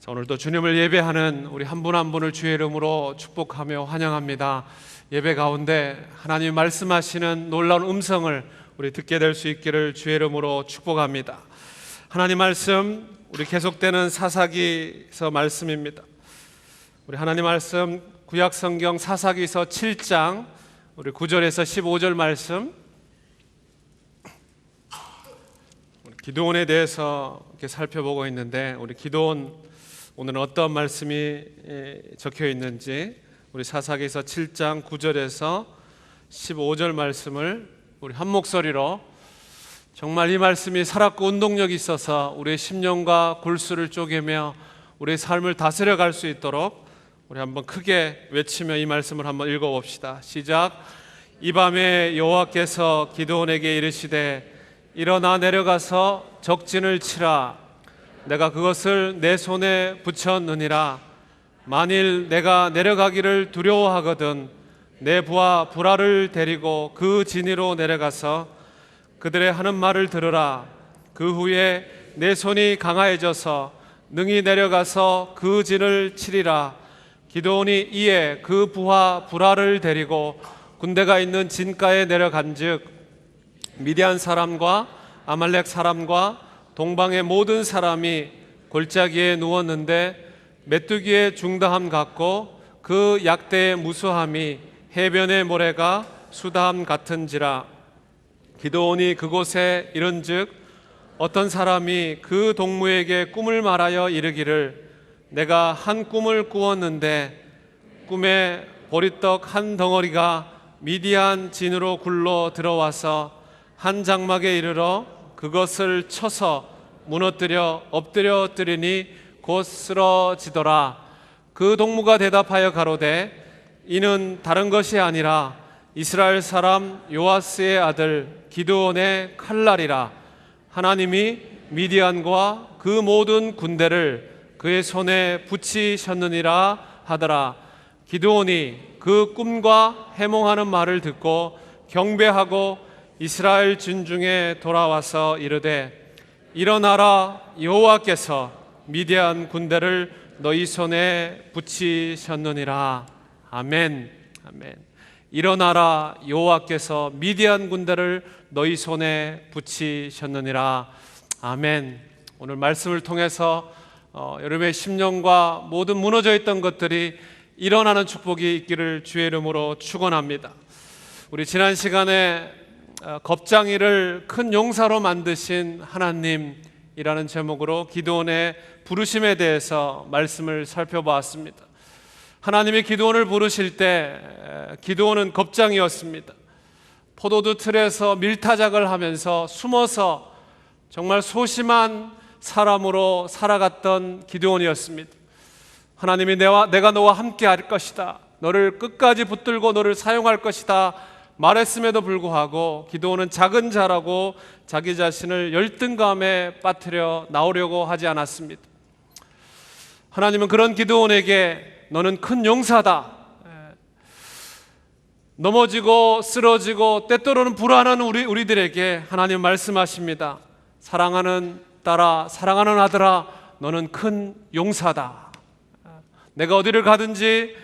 자, 오늘도 주님을 예배하는 우리 한 분 한 분을 주의 이름으로 축복하며 환영합니다. 예배 가운데 하나님 말씀하시는 놀라운 음성을 우리 듣게 될 수 있기를 주의 이름으로 축복합니다. 하나님 말씀, 우리 계속되는 사사기서 말씀입니다. 우리 하나님 말씀 구약 성경 사사기서 7장 우리 9절에서 15절 말씀, 우리 기드온에 대해서 이렇게 살펴보고 있는데, 우리 기드온 오늘은 어떤 말씀이 적혀 있는지 우리 사사기서 7장 9절에서 15절 말씀을 우리 한 목소리로, 정말 이 말씀이 살았고 운동력이 있어서 우리의 심령과 골수를 쪼개며 우리의 삶을 다스려 갈 수 있도록 우리 한번 크게 외치며 이 말씀을 한번 읽어봅시다. 시작. 이 밤에 여호와께서 기드온에게 이르시되 일어나 내려가서 적진을 치라. 내가 그것을 내 손에 붙였느니라. 만일 내가 내려가기를 두려워하거든 내 부하 부라를 데리고 그 진위로 내려가서 그들의 하는 말을 들으라. 그 후에 내 손이 강화해져서 능히 내려가서 그 진을 치리라. 기드온이 이에 그 부하 부라를 데리고 군대가 있는 진가에 내려간즉 미디안 사람과 아말렉 사람과 동방의 모든 사람이 골짜기에 누웠는데 메뚜기의 중다함 같고 그 약대의 무수함이 해변의 모래가 수다함 같은지라. 기드온이 그곳에 이른즉 어떤 사람이 그 동무에게 꿈을 말하여 이르기를 내가 한 꿈을 꾸었는데 꿈에 보리떡 한 덩어리가 미디안 진으로 굴러 들어와서 한 장막에 이르러 그것을 쳐서 무너뜨려 엎드려뜨리니 곧 쓰러지더라. 그 동무가 대답하여 가로되 이는 다른 것이 아니라 이스라엘 사람 요아스의 아들 기드온의 칼날이라. 하나님이 미디안과 그 모든 군대를 그의 손에 붙이셨느니라 하더라. 기드온이 그 꿈과 해몽하는 말을 듣고 경배하고 이스라엘 군중에 돌아와서 이르되 일어나라. 여호와께서 미디안 군대를 너희 손에 붙이셨느니라. 아멘. 아멘. 일어나라. 여호와께서 미디안 군대를 너희 손에 붙이셨느니라. 아멘. 오늘 말씀을 통해서 여러분의 심령과 모든 무너져 있던 것들이 일어나는 축복이 있기를 주의 이름으로 축원합니다. 우리 지난 시간에 겁장이를 큰 용사로 만드신 하나님이라는 제목으로 기드온의 부르심에 대해서 말씀을 살펴보았습니다. 하나님이 기드온을 부르실 때 기드온은 겁장이었습니다. 포도주 틀에서 밀타작을 하면서 숨어서 정말 소심한 사람으로 살아갔던 기드온이었습니다. 하나님이 내가 너와 함께 할 것이다, 너를 끝까지 붙들고 너를 사용할 것이다 말했음에도 불구하고 기드온은 작은 자라고 자기 자신을 열등감에 빠뜨려 나오려고 하지 않았습니다. 하나님은 그런 기드온에게 너는 큰 용사다, 넘어지고 쓰러지고 때때로는 불안한 우리들에게 하나님 말씀하십니다. 사랑하는 딸아, 사랑하는 아들아, 너는 큰 용사다. 내가 어디를 가든지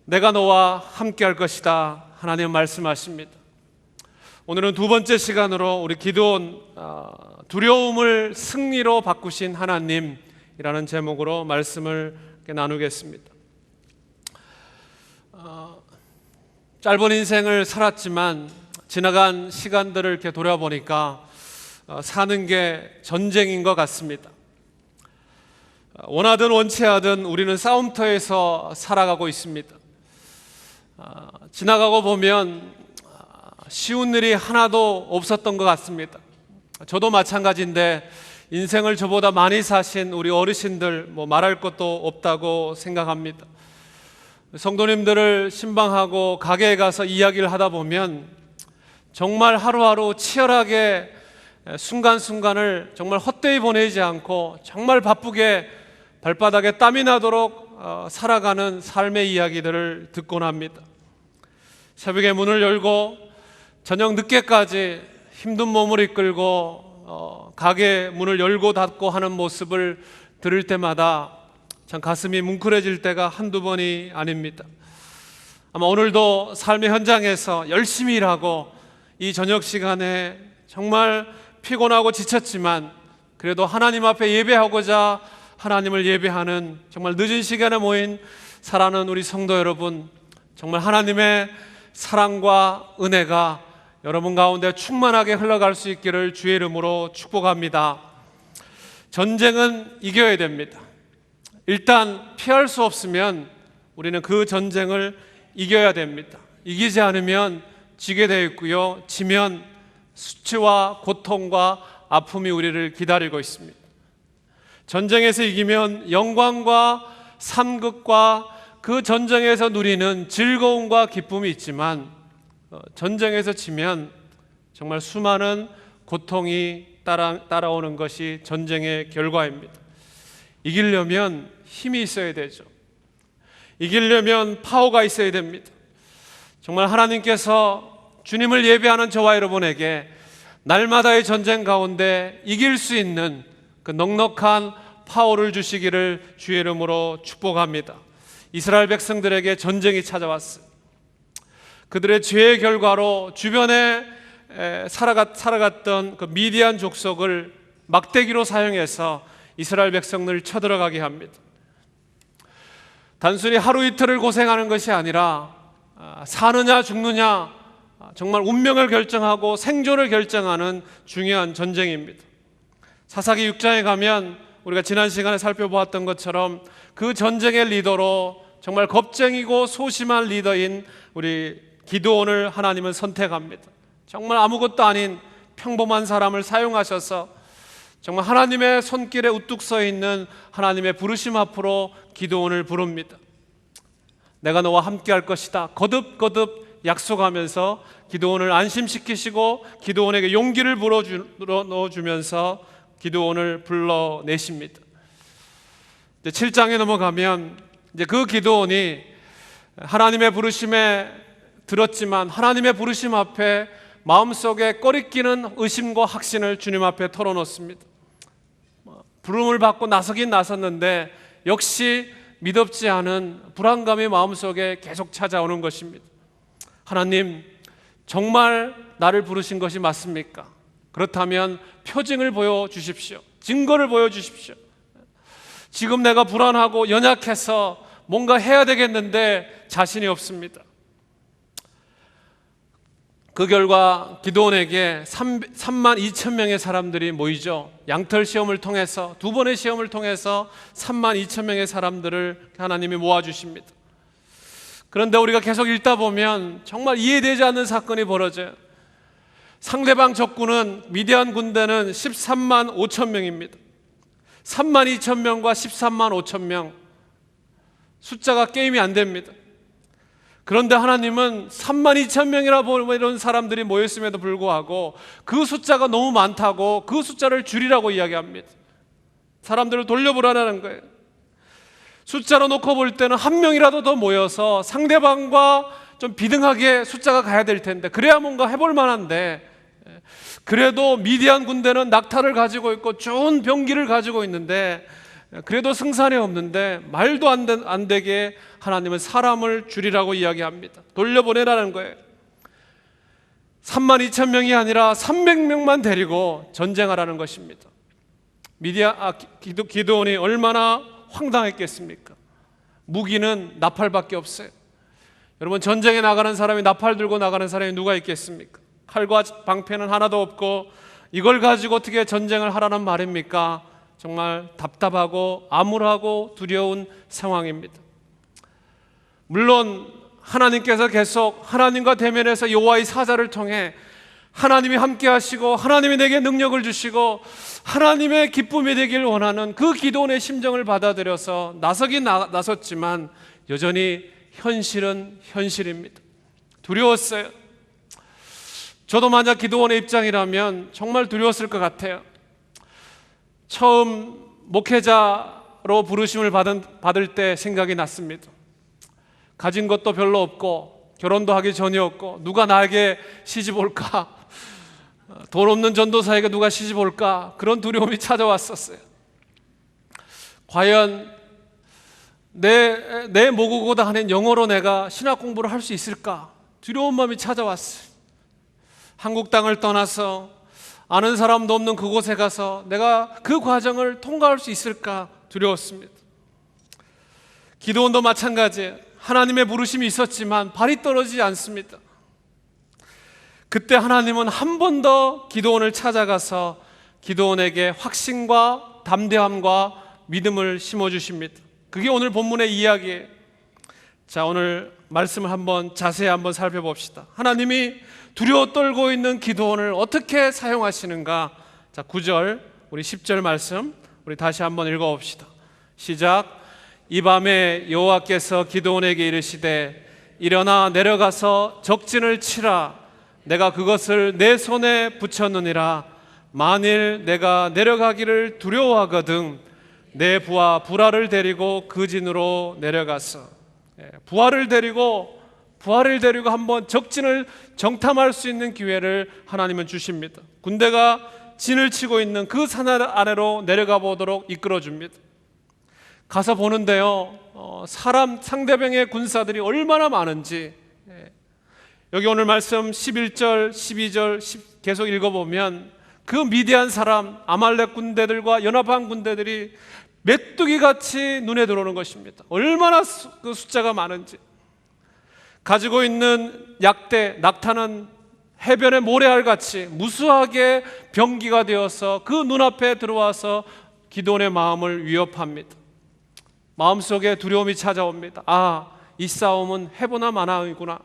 내가 너와 함께 할 것이다. 하나님 말씀하십니다. 오늘은 두 번째 시간으로 우리 기드온 두려움을 승리로 바꾸신 하나님이라는 제목으로 말씀을 나누겠습니다. 짧은 인생을 살았지만 지나간 시간들을 이렇게 돌아보니까 사는 게 전쟁인 것 같습니다. 원하든 원치 않든 우리는 싸움터에서 살아가고 있습니다. 지나가고 보면 쉬운 일이 하나도 없었던 것 같습니다. 저도 마찬가지인데 인생을 저보다 많이 사신 우리 어르신들 말할 것도 없다고 생각합니다. 성도님들을 신방하고 가게에 가서 이야기를 하다 보면 정말 하루하루 치열하게 순간순간을 정말 헛되이 보내지 않고 정말 바쁘게 발바닥에 땀이 나도록 살아가는 삶의 이야기들을 듣곤 합니다. 새벽에 문을 열고 저녁 늦게까지 힘든 몸을 이끌고 가게 문을 열고 닫고 하는 모습을 들을 때마다 참 가슴이 뭉클해질 때가 한두 번이 아닙니다. 아마 오늘도 삶의 현장에서 열심히 일하고 이 저녁 시간에 정말 피곤하고 지쳤지만 그래도 하나님 앞에 예배하고자 하나님을 예배하는 정말 늦은 시간에 모인 사랑하는 우리 성도 여러분, 정말 하나님의 사랑과 은혜가 여러분 가운데 충만하게 흘러갈 수 있기를 주의 이름으로 축복합니다. 전쟁은 이겨야 됩니다. 일단 피할 수 없으면 우리는 그 전쟁을 이겨야 됩니다. 이기지 않으면 지게 되어 있고요, 지면 수치와 고통과 아픔이 우리를 기다리고 있습니다. 전쟁에서 이기면 영광과 상급과 그 전쟁에서 누리는 즐거움과 기쁨이 있지만 전쟁에서 지면 정말 수많은 고통이 따라오는 것이 전쟁의 결과입니다. 이기려면 힘이 있어야 되죠. 이기려면 파워가 있어야 됩니다. 정말 하나님께서 주님을 예배하는 저와 여러분에게 날마다의 전쟁 가운데 이길 수 있는 그 넉넉한 파워를 주시기를 주의 이름으로 축복합니다. 이스라엘 백성들에게 전쟁이 찾아왔어요. 그들의 죄의 결과로 주변에 살아갔던 그 미디안 족속을 막대기로 사용해서 이스라엘 백성들을 쳐들어가게 합니다. 단순히 하루 이틀을 고생하는 것이 아니라 사느냐 죽느냐 정말 운명을 결정하고 생존을 결정하는 중요한 전쟁입니다. 사사기 6장에 가면 우리가 지난 시간에 살펴보았던 것처럼 그 전쟁의 리더로 정말 겁쟁이고 소심한 리더인 우리 기드온을 하나님은 선택합니다. 정말 아무것도 아닌 평범한 사람을 사용하셔서 정말 하나님의 손길에 우뚝 서 있는 하나님의 부르심 앞으로 기드온을 부릅니다. 내가 너와 함께 할 것이다 거듭거듭 약속하면서 기드온을 안심시키시고 기드온에게 용기를 불어넣어주면서 기드온을 불러내십니다. 7장에 넘어가면 이제 그 기드온이 하나님의 부르심에 들었지만 하나님의 부르심 앞에 마음속에 꺼리끼는 의심과 확신을 주님 앞에 털어놓습니다. 부름을 받고 나서긴 나섰는데 역시 믿음지 않은 불안감이 마음속에 계속 찾아오는 것입니다. 하나님, 정말 나를 부르신 것이 맞습니까? 그렇다면 표징을 보여주십시오. 증거를 보여주십시오. 지금 내가 불안하고 연약해서 뭔가 해야 되겠는데 자신이 없습니다. 그 결과 기드온에게 3만 2천 명의 사람들이 모이죠. 양털 시험을 통해서 두 번의 시험을 통해서 3만 2천 명의 사람들을 하나님이 모아주십니다. 그런데 우리가 계속 읽다 보면 정말 이해되지 않는 사건이 벌어져요. 상대방 적군은 미디안 군대는 13만 5천 명입니다. 3만 2천 명과 13만 5천 명, 숫자가 게임이 안 됩니다. 그런데 하나님은 3만 2천 명이나 이런 사람들이 모였음에도 불구하고 그 숫자가 너무 많다고 그 숫자를 줄이라고 이야기합니다. 사람들을 돌려보라는 거예요. 숫자로 놓고 볼 때는 한 명이라도 더 모여서 상대방과 좀 비등하게 숫자가 가야 될 텐데, 그래야 뭔가 해볼 만한데, 그래도 미디안 군대는 낙타를 가지고 있고 좋은 병기를 가지고 있는데 그래도 승산이 없는데 말도 안 되게 하나님은 사람을 줄이라고 이야기합니다. 돌려보내라는 거예요. 3만 2천 명이 아니라 300명만 데리고 전쟁하라는 것입니다. 기드온이 얼마나 황당했겠습니까? 무기는 나팔밖에 없어요. 여러분, 전쟁에 나가는 사람이 나팔 들고 나가는 사람이 누가 있겠습니까? 칼과 방패는 하나도 없고 이걸 가지고 어떻게 전쟁을 하라는 말입니까? 정말 답답하고 암울하고 두려운 상황입니다. 물론 하나님께서 계속 하나님과 대면해서 여호와의 사자를 통해 하나님이 함께 하시고 하나님이 내게 능력을 주시고 하나님의 기쁨이 되길 원하는 그 기도원의 심정을 받아들여서 나서긴 나섰지만 여전히 현실은 현실입니다. 두려웠어요. 저도 만약 기도원의 입장이라면 정말 두려웠을 것 같아요. 처음 목회자로 부르심을 받을 때 생각이 났습니다. 가진 것도 별로 없고 결혼도 하기 전이었고 누가 나에게 시집 올까, 돈 없는 전도사에게 누가 시집 올까, 그런 두려움이 찾아왔었어요. 과연 내 모국어다 하는 영어로 내가 신학 공부를 할 수 있을까? 두려운 마음이 찾아왔어요. 한국 땅을 떠나서 아는 사람도 없는 그곳에 가서 내가 그 과정을 통과할 수 있을까 두려웠습니다. 기도원도 마찬가지예요. 하나님의 부르심이 있었지만 발이 떨어지지 않습니다. 그때 하나님은 한 번 더 기도원을 찾아가서 기도원에게 확신과 담대함과 믿음을 심어주십니다. 그게 오늘 본문의 이야기예요. 자, 오늘 말씀을 자세히 한번 살펴봅시다. 하나님이 두려워 떨고 있는 기도원을 어떻게 사용하시는가? 자, 9절, 우리 10절 말씀 우리 다시 한번 읽어봅시다. 시작. 이 밤에 여호와께서 기도원에게 이르시되 일어나 내려가서 적진을 치라. 내가 그것을 내 손에 붙였느니라. 만일 내가 내려가기를 두려워하거든 내 부하 부라를 데리고 그 진으로 내려가서, 부하를 데리고 한번 적진을 정탐할 수 있는 기회를 하나님은 주십니다. 군대가 진을 치고 있는 그 산 아래로 내려가 보도록 이끌어 줍니다. 가서 보는데요, 상대방의 군사들이 얼마나 많은지, 여기 오늘 말씀 11절, 12절 계속 읽어보면 그 미디안 사람 아말렉 군대들과 연합한 군대들이 메뚜기같이 눈에 들어오는 것입니다. 얼마나 그 숫자가 많은지. 가지고 있는 약대, 낙타는 해변의 모래알같이 무수하게 병기가 되어서 그 눈앞에 들어와서 기도원의 마음을 위협합니다. 마음속에 두려움이 찾아옵니다. 아, 이 싸움은 해보나 마나이구나.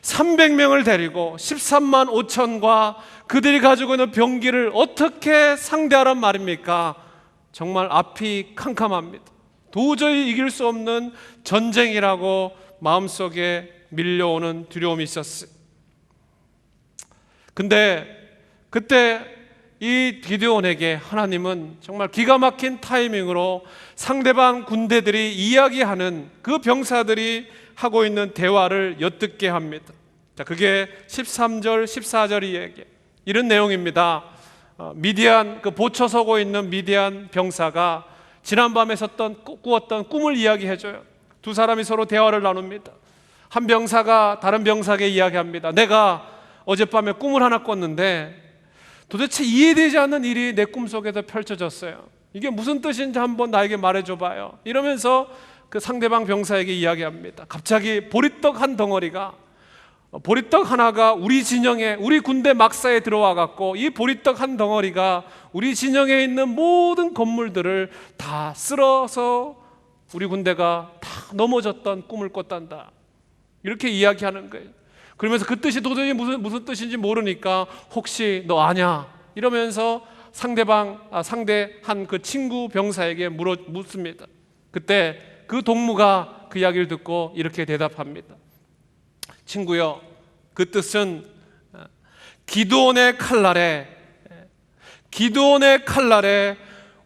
300명을 데리고 13만 5천과 그들이 가지고 있는 병기를 어떻게 상대하란 말입니까? 정말 앞이 캄캄합니다. 도저히 이길 수 없는 전쟁이라고 마음속에 밀려오는 두려움이 있었어요. 근데 그때 이 기드온에게 하나님은 정말 기가 막힌 타이밍으로 상대방 군대들이 이야기하는 그 병사들이 하고 있는 대화를 엿듣게 합니다. 자, 그게 13절, 14절 이야기. 이런 내용입니다. 미디안, 그 보초 서고 있는 미디안 병사가 지난밤에 꾸었던 꿈을 이야기해줘요. 두 사람이 서로 대화를 나눕니다. 한 병사가 다른 병사에게 이야기합니다. 내가 어젯밤에 꿈을 하나 꿨는데 도대체 이해되지 않는 일이 내 꿈속에서 펼쳐졌어요. 이게 무슨 뜻인지 한번 나에게 말해줘봐요. 이러면서 그 상대방 병사에게 이야기합니다. 갑자기 보리떡 하나가 우리 진영에, 우리 군대 막사에 들어와 갖고 이 보리떡 한 덩어리가 우리 진영에 있는 모든 건물들을 다 쓸어서 우리 군대가 다 넘어졌던 꿈을 꿨단다. 이렇게 이야기하는 거예요. 그러면서 그 뜻이 도저히 무슨 뜻인지 모르니까 혹시 너 아냐? 이러면서 상대한 그 친구 병사에게 묻습니다. 그때 그 동무가 그 이야기를 듣고 이렇게 대답합니다. 친구여, 그 뜻은 기드온의 칼날에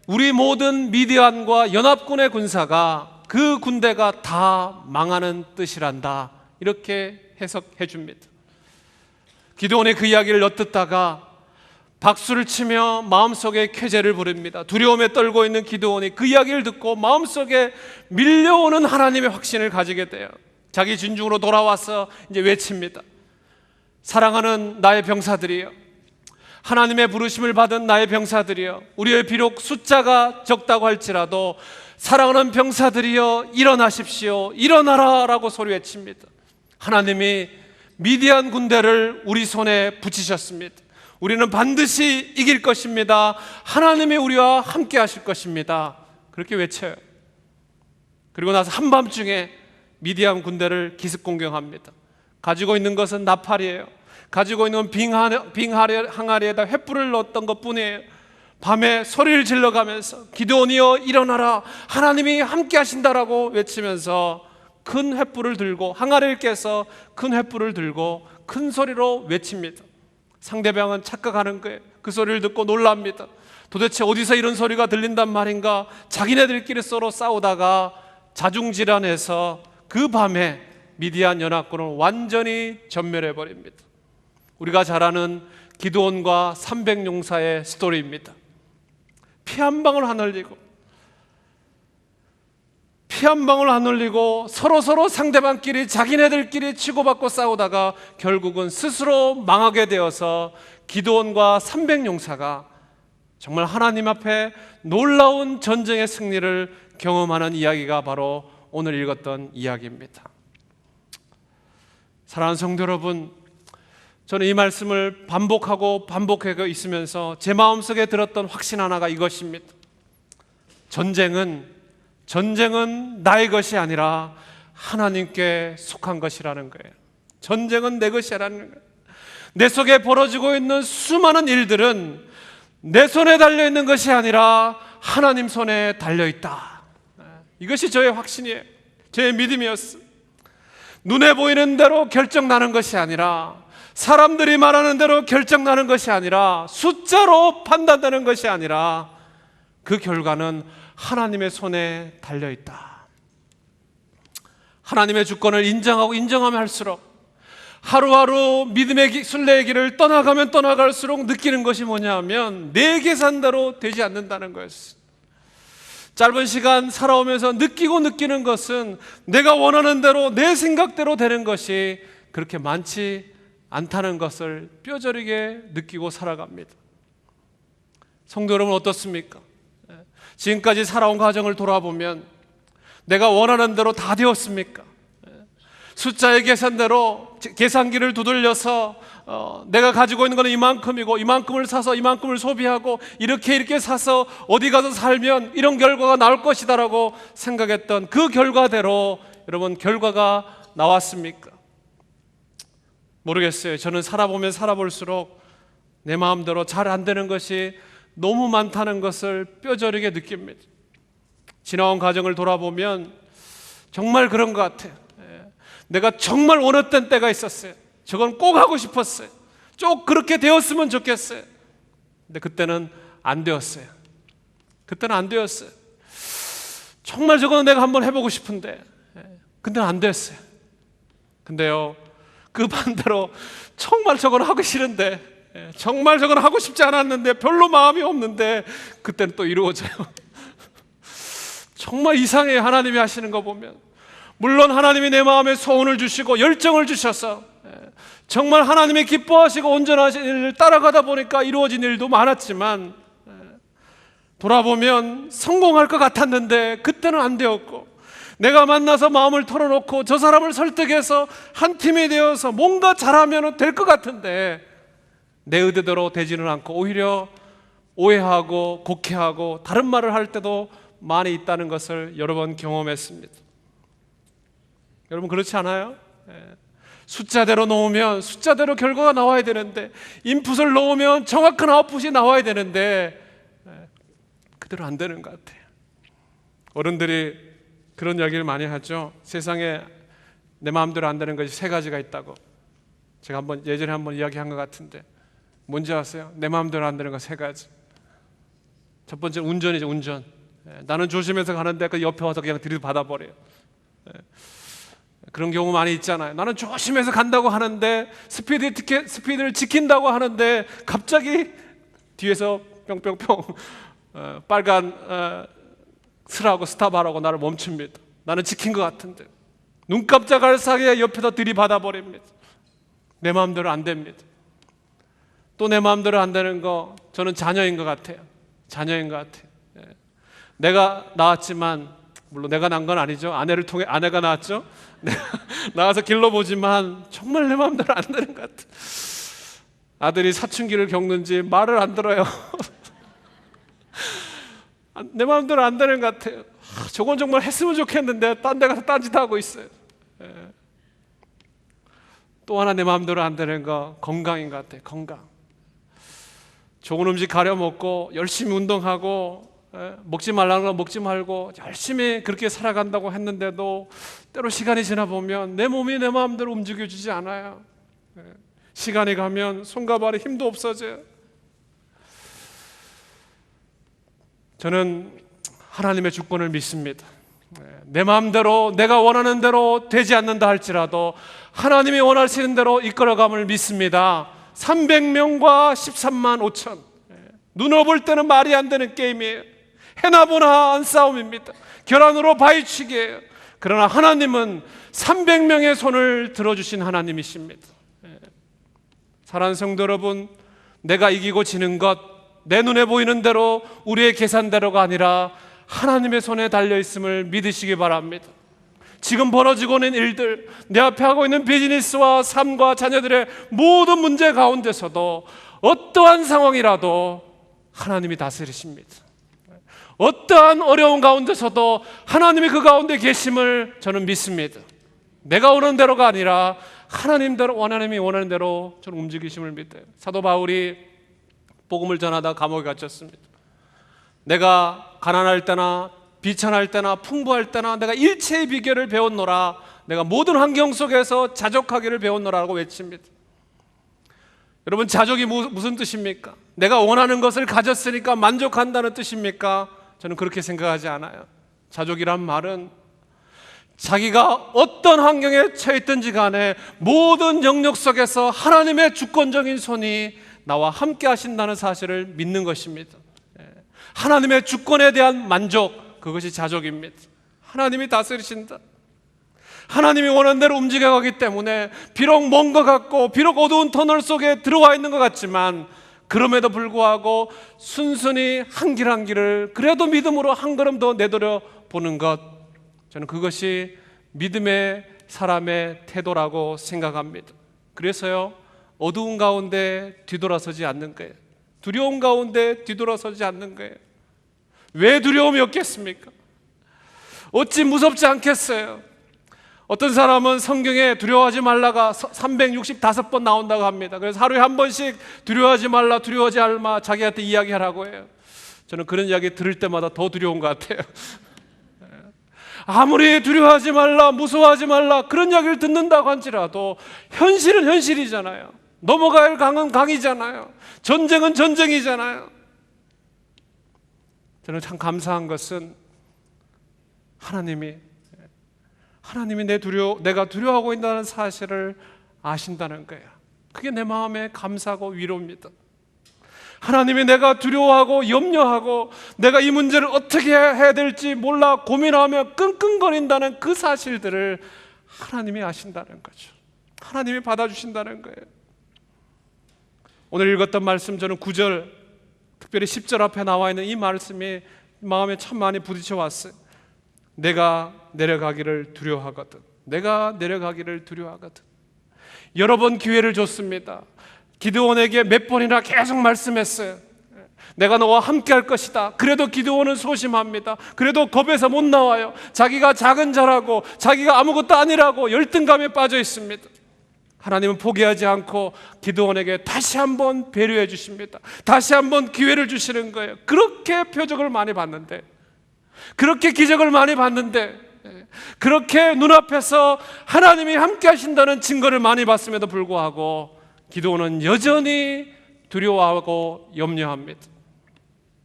우리 모든 미디안과 연합군의 군사가 그 군대가 다 망하는 뜻이란다. 이렇게 해석해 줍니다. 기드온의 그 이야기를 엿듣다가 박수를 치며 마음속에 쾌재를 부릅니다. 두려움에 떨고 있는 기드온이 그 이야기를 듣고 마음속에 밀려오는 하나님의 확신을 가지게 돼요. 자기 진중으로 돌아와서 이제 외칩니다. 사랑하는 나의 병사들이여, 하나님의 부르심을 받은 나의 병사들이여, 우리의 비록 숫자가 적다고 할지라도 사랑하는 병사들이여 일어나십시오, 일어나라 라고 소리 외칩니다. 하나님이 미디안 군대를 우리 손에 붙이셨습니다. 우리는 반드시 이길 것입니다. 하나님이 우리와 함께 하실 것입니다. 그렇게 외쳐요. 그리고 나서 한밤중에 미디안 군대를 기습 공격합니다. 가지고 있는 것은 나팔이에요. 가지고 있는 빙 항아리에다 횃불을 넣었던 것뿐이에요. 밤에 소리를 질러가면서 기드온이여 일어나라, 하나님이 함께 하신다라고 외치면서 큰 횃불을 들고, 항아리를 깨서 큰 횃불을 들고 큰 소리로 외칩니다. 상대방은 착각하는 거예요. 그 소리를 듣고 놀랍니다. 도대체 어디서 이런 소리가 들린단 말인가? 자기네들끼리 서로 싸우다가 자중질환해서 그 밤에 미디안 연합군을 완전히 전멸해 버립니다. 우리가 잘 아는 기드온과 300용사의 스토리입니다. 피 한 방울 안 흘리고 피 한 방울 안 흘리고 서로 상대방끼리 자기네들끼리 치고받고 싸우다가 결국은 스스로 망하게 되어서 기드온과 300용사가 정말 하나님 앞에 놀라운 전쟁의 승리를 경험하는 이야기가 바로 오늘 읽었던 이야기입니다. 사랑하는 성도 여러분, 저는 이 말씀을 반복하고 있으면서 제 마음속에 들었던 확신 하나가 이것입니다. 전쟁은 나의 것이 아니라 하나님께 속한 것이라는 거예요. 전쟁은 내 것이 아니라는 거예요. 내 속에 벌어지고 있는 수많은 일들은 내 손에 달려있는 것이 아니라 하나님 손에 달려있다. 이것이 저의 확신이에요. 저의 믿음이었어요. 눈에 보이는 대로 결정나는 것이 아니라, 사람들이 말하는 대로 결정나는 것이 아니라, 숫자로 판단되는 것이 아니라 그 결과는 하나님의 손에 달려있다. 하나님의 주권을 인정하고 인정하면 할수록 하루하루 믿음의 순례의 길을 떠나가면 떠나갈수록 느끼는 것이 뭐냐면 내 계산대로 되지 않는다는 거였어요. 짧은 시간 살아오면서 느끼는 것은 내가 원하는 대로 내 생각대로 되는 것이 그렇게 많지 않다는 것을 뼈저리게 느끼고 살아갑니다. 성도 여러분, 어떻습니까? 지금까지 살아온 과정을 돌아보면 내가 원하는 대로 다 되었습니까? 숫자의 계산대로 계산기를 두들려서 내가 가지고 있는 것은 이만큼이고 이만큼을 사서 이만큼을 소비하고 이렇게 사서 어디 가서 살면 이런 결과가 나올 것이다라고 생각했던 그 결과대로 여러분 결과가 나왔습니까? 모르겠어요. 저는 살아보면 살아볼수록 내 마음대로 잘 안 되는 것이 너무 많다는 것을 뼈저리게 느낍니다. 지나온 과정을 돌아보면 정말 그런 것 같아요. 내가 정말 원했던 때가 있었어요. 저건 꼭 하고 싶었어요. 쭉 그렇게 되었으면 좋겠어요. 근데 그때는 안 되었어요. 정말 저거는 내가 한번 해보고 싶은데 근데 안 됐어요. 근데요, 그 반대로 정말 저건 하기 싫은데, 정말 저건 하고 싶지 않았는데, 별로 마음이 없는데 그때는 또 이루어져요. 정말 이상해요. 하나님이 하시는 거 보면. 물론 하나님이 내 마음에 소원을 주시고 열정을 주셔서 정말 하나님이 기뻐하시고 온전하신 일을 따라가다 보니까 이루어진 일도 많았지만, 돌아보면 성공할 것 같았는데 그때는 안 되었고, 내가 만나서 마음을 털어놓고 저 사람을 설득해서 한 팀이 되어서 뭔가 잘하면 될 것 같은데 내 의도대로 되지는 않고 오히려 오해하고 곡해하고 다른 말을 할 때도 많이 있다는 것을 여러 번 경험했습니다. 여러분, 그렇지 않아요? 숫자대로 놓으면 숫자대로 결과가 나와야 되는데, 인풋을 넣으면 정확한 아웃풋이 나와야 되는데 그대로 안 되는 것 같아요. 어른들이 그런 이야기를 많이 하죠. 세상에 내 마음대로 안 되는 것이 3가지가 있다고. 제가 예전에 한번 이야기한 것 같은데 뭔지 아세요? 내 마음대로 안 되는 거 3가지. 첫 번째 운전이죠. 운전. 나는 조심해서 가는데 그 옆에 와서 그냥 들이받아버려요. 그런 경우 많이 있잖아요. 나는 조심해서 간다고 하는데 스피드를 지킨다고 하는데 갑자기 뒤에서 뿅뿅뿅 빨간 스라고 스탑하라고 나를 멈춥니다. 나는 지킨 것 같은데 눈 깜짝할 사이에 옆에서 들이받아버립니다. 내 마음대로 안 됩니다. 또 내 마음대로 안 되는 거, 저는 자녀인 것 같아요. 내가 낳았지만, 물론 내가 낳은 건 아니죠. 아내를 통해 아내가 낳았죠. 내가 나와서 길러보지만 정말 내 마음대로 안 되는 것 같아요. 아들이 사춘기를 겪는지 말을 안 들어요. 내 마음대로 안 되는 것 같아요. 저건 정말 했으면 좋겠는데 딴 데 가서 딴짓하고 있어요. 또 하나 내 마음대로 안 되는 거, 건강인 것 같아요. 건강. 좋은 음식 가려 먹고 열심히 운동하고 먹지 말라는 거 먹지 말고 열심히 그렇게 살아간다고 했는데도 때로 시간이 지나 보면 내 몸이 내 마음대로 움직여지지 않아요. 시간이 가면 손과 발에 힘도 없어져요. 저는 하나님의 주권을 믿습니다. 내 마음대로 내가 원하는 대로 되지 않는다 할지라도 하나님이 원하시는 대로 이끌어감을 믿습니다. 300명과 13만 5천. 눈으로 볼 때는 말이 안 되는 게임이에요. 해나 보나 한 싸움입니다. 결혼으로 바위치기예요. 그러나 하나님은 300명의 손을 들어주신 하나님이십니다. 사랑하는 성도 여러분, 내가 이기고 지는 것, 내 눈에 보이는 대로 우리의 계산대로가 아니라 하나님의 손에 달려있음을 믿으시기 바랍니다. 지금 벌어지고 있는 일들, 내 앞에 하고 있는 비즈니스와 삶과 자녀들의 모든 문제 가운데서도 어떠한 상황이라도 하나님이 다스리십니다. 어떠한 어려운 가운데서도 하나님이 그 가운데 계심을 저는 믿습니다. 내가 원하는 대로가 아니라 하나님대로, 하나님이 원하는 대로 저는 움직이심을 믿어요. 사도 바울이 복음을 전하다 감옥에 갇혔습니다. 내가 가난할 때나 비천할 때나 풍부할 때나 내가 일체의 비결을 배웠노라, 내가 모든 환경 속에서 자족하기를 배웠노라고 외칩니다. 여러분, 자족이 무슨 뜻입니까? 내가 원하는 것을 가졌으니까 만족한다는 뜻입니까? 저는 그렇게 생각하지 않아요. 자족이란 말은 자기가 어떤 환경에 처했든지 간에 모든 영역 속에서 하나님의 주권적인 손이 나와 함께 하신다는 사실을 믿는 것입니다. 하나님의 주권에 대한 만족, 그것이 자족입니다. 하나님이 다스리신다. 하나님이 원하는 대로 움직여가기 때문에 비록 먼 것 같고 비록 어두운 터널 속에 들어와 있는 것 같지만 그럼에도 불구하고 순순히 한 길 한 길을 그래도 믿음으로 한 걸음 더 내돌려 보는 것, 저는 그것이 믿음의 사람의 태도라고 생각합니다. 그래서요, 어두운 가운데 뒤돌아서지 않는 거예요. 두려움 가운데 뒤돌아서지 않는 거예요. 왜 두려움이 없겠습니까? 어찌 무섭지 않겠어요? 어떤 사람은 성경에 두려워하지 말라가 365번 나온다고 합니다. 그래서 하루에 한 번씩 두려워하지 말라, 두려워하지 말마 자기한테 이야기하라고 해요. 저는 그런 이야기 들을 때마다 더 두려운 것 같아요. 아무리 두려워하지 말라, 무서워하지 말라 그런 이야기를 듣는다고 할지라도 현실은 현실이잖아요. 넘어가야 할 강은 강이잖아요. 전쟁은 전쟁이잖아요. 저는 참 감사한 것은 하나님이 내가 두려워하고 있다는 사실을 아신다는 거예요. 그게 내 마음에 감사하고 위로입니다. 하나님이 내가 두려워하고 염려하고 내가 이 문제를 어떻게 해야 될지 몰라 고민하며 끙끙거린다는 그 사실들을 하나님이 아신다는 거죠. 하나님이 받아주신다는 거예요. 오늘 읽었던 말씀, 저는 9절, 특별히 10절 앞에 나와 있는 이 말씀이 마음에 참 많이 부딪혀 왔어요. 내가 내려가기를 두려워하거든. 내가 내려가기를 두려워하거든. 여러 번 기회를 줬습니다. 기드온에게 몇 번이나 계속 말씀했어요. 내가 너와 함께 할 것이다. 그래도 기드온은 소심합니다. 그래도 겁에서 못 나와요. 자기가 작은 자라고, 자기가 아무것도 아니라고 열등감에 빠져 있습니다. 하나님은 포기하지 않고 기드온에게 다시 한번 배려해 주십니다. 다시 한번 기회를 주시는 거예요. 그렇게 표적을 많이 봤는데, 그렇게 기적을 많이 봤는데, 그렇게 눈앞에서 하나님이 함께 하신다는 증거를 많이 봤음에도 불구하고 기드온은 여전히 두려워하고 염려합니다.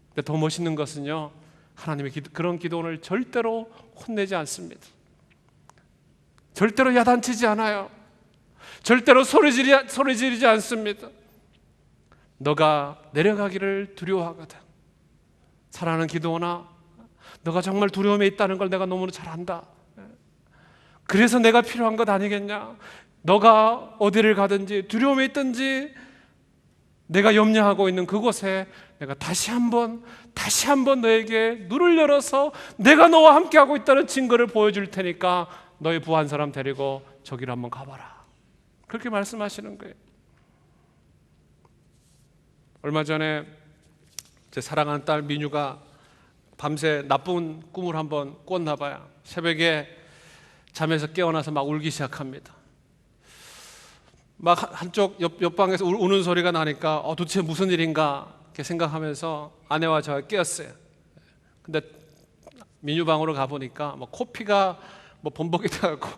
근데 더 멋있는 것은요, 하나님이 그런 기드온을 절대로 혼내지 않습니다. 절대로 야단치지 않아요. 절대로 소리 지르지 않습니다. 너가 내려가기를 두려워하거든. 사랑하는 기드온아, 너가 정말 두려움에 있다는 걸 내가 너무나 잘 안다. 그래서 내가 필요한 것 아니겠냐? 너가 어디를 가든지 두려움에 있든지 내가 염려하고 있는 그곳에 내가 다시 한번 너에게 눈을 열어서 내가 너와 함께하고 있다는 증거를 보여줄 테니까 너의 부한 사람 데리고 저기로 한번 가봐라. 그렇게 말씀하시는 거예요. 얼마 전에 제 사랑하는 딸 민유가 밤새 나쁜 꿈을 한번 꿨나 봐요. 새벽에 잠에서 깨어나서 막 울기 시작합니다. 막 한쪽 옆방에서 우는 소리가 나니까 도대체 무슨 일인가 이렇게 생각하면서 아내와 제가 깨었어요. 근데 민유 방으로 가보니까 코피가 범벅이 돼갖고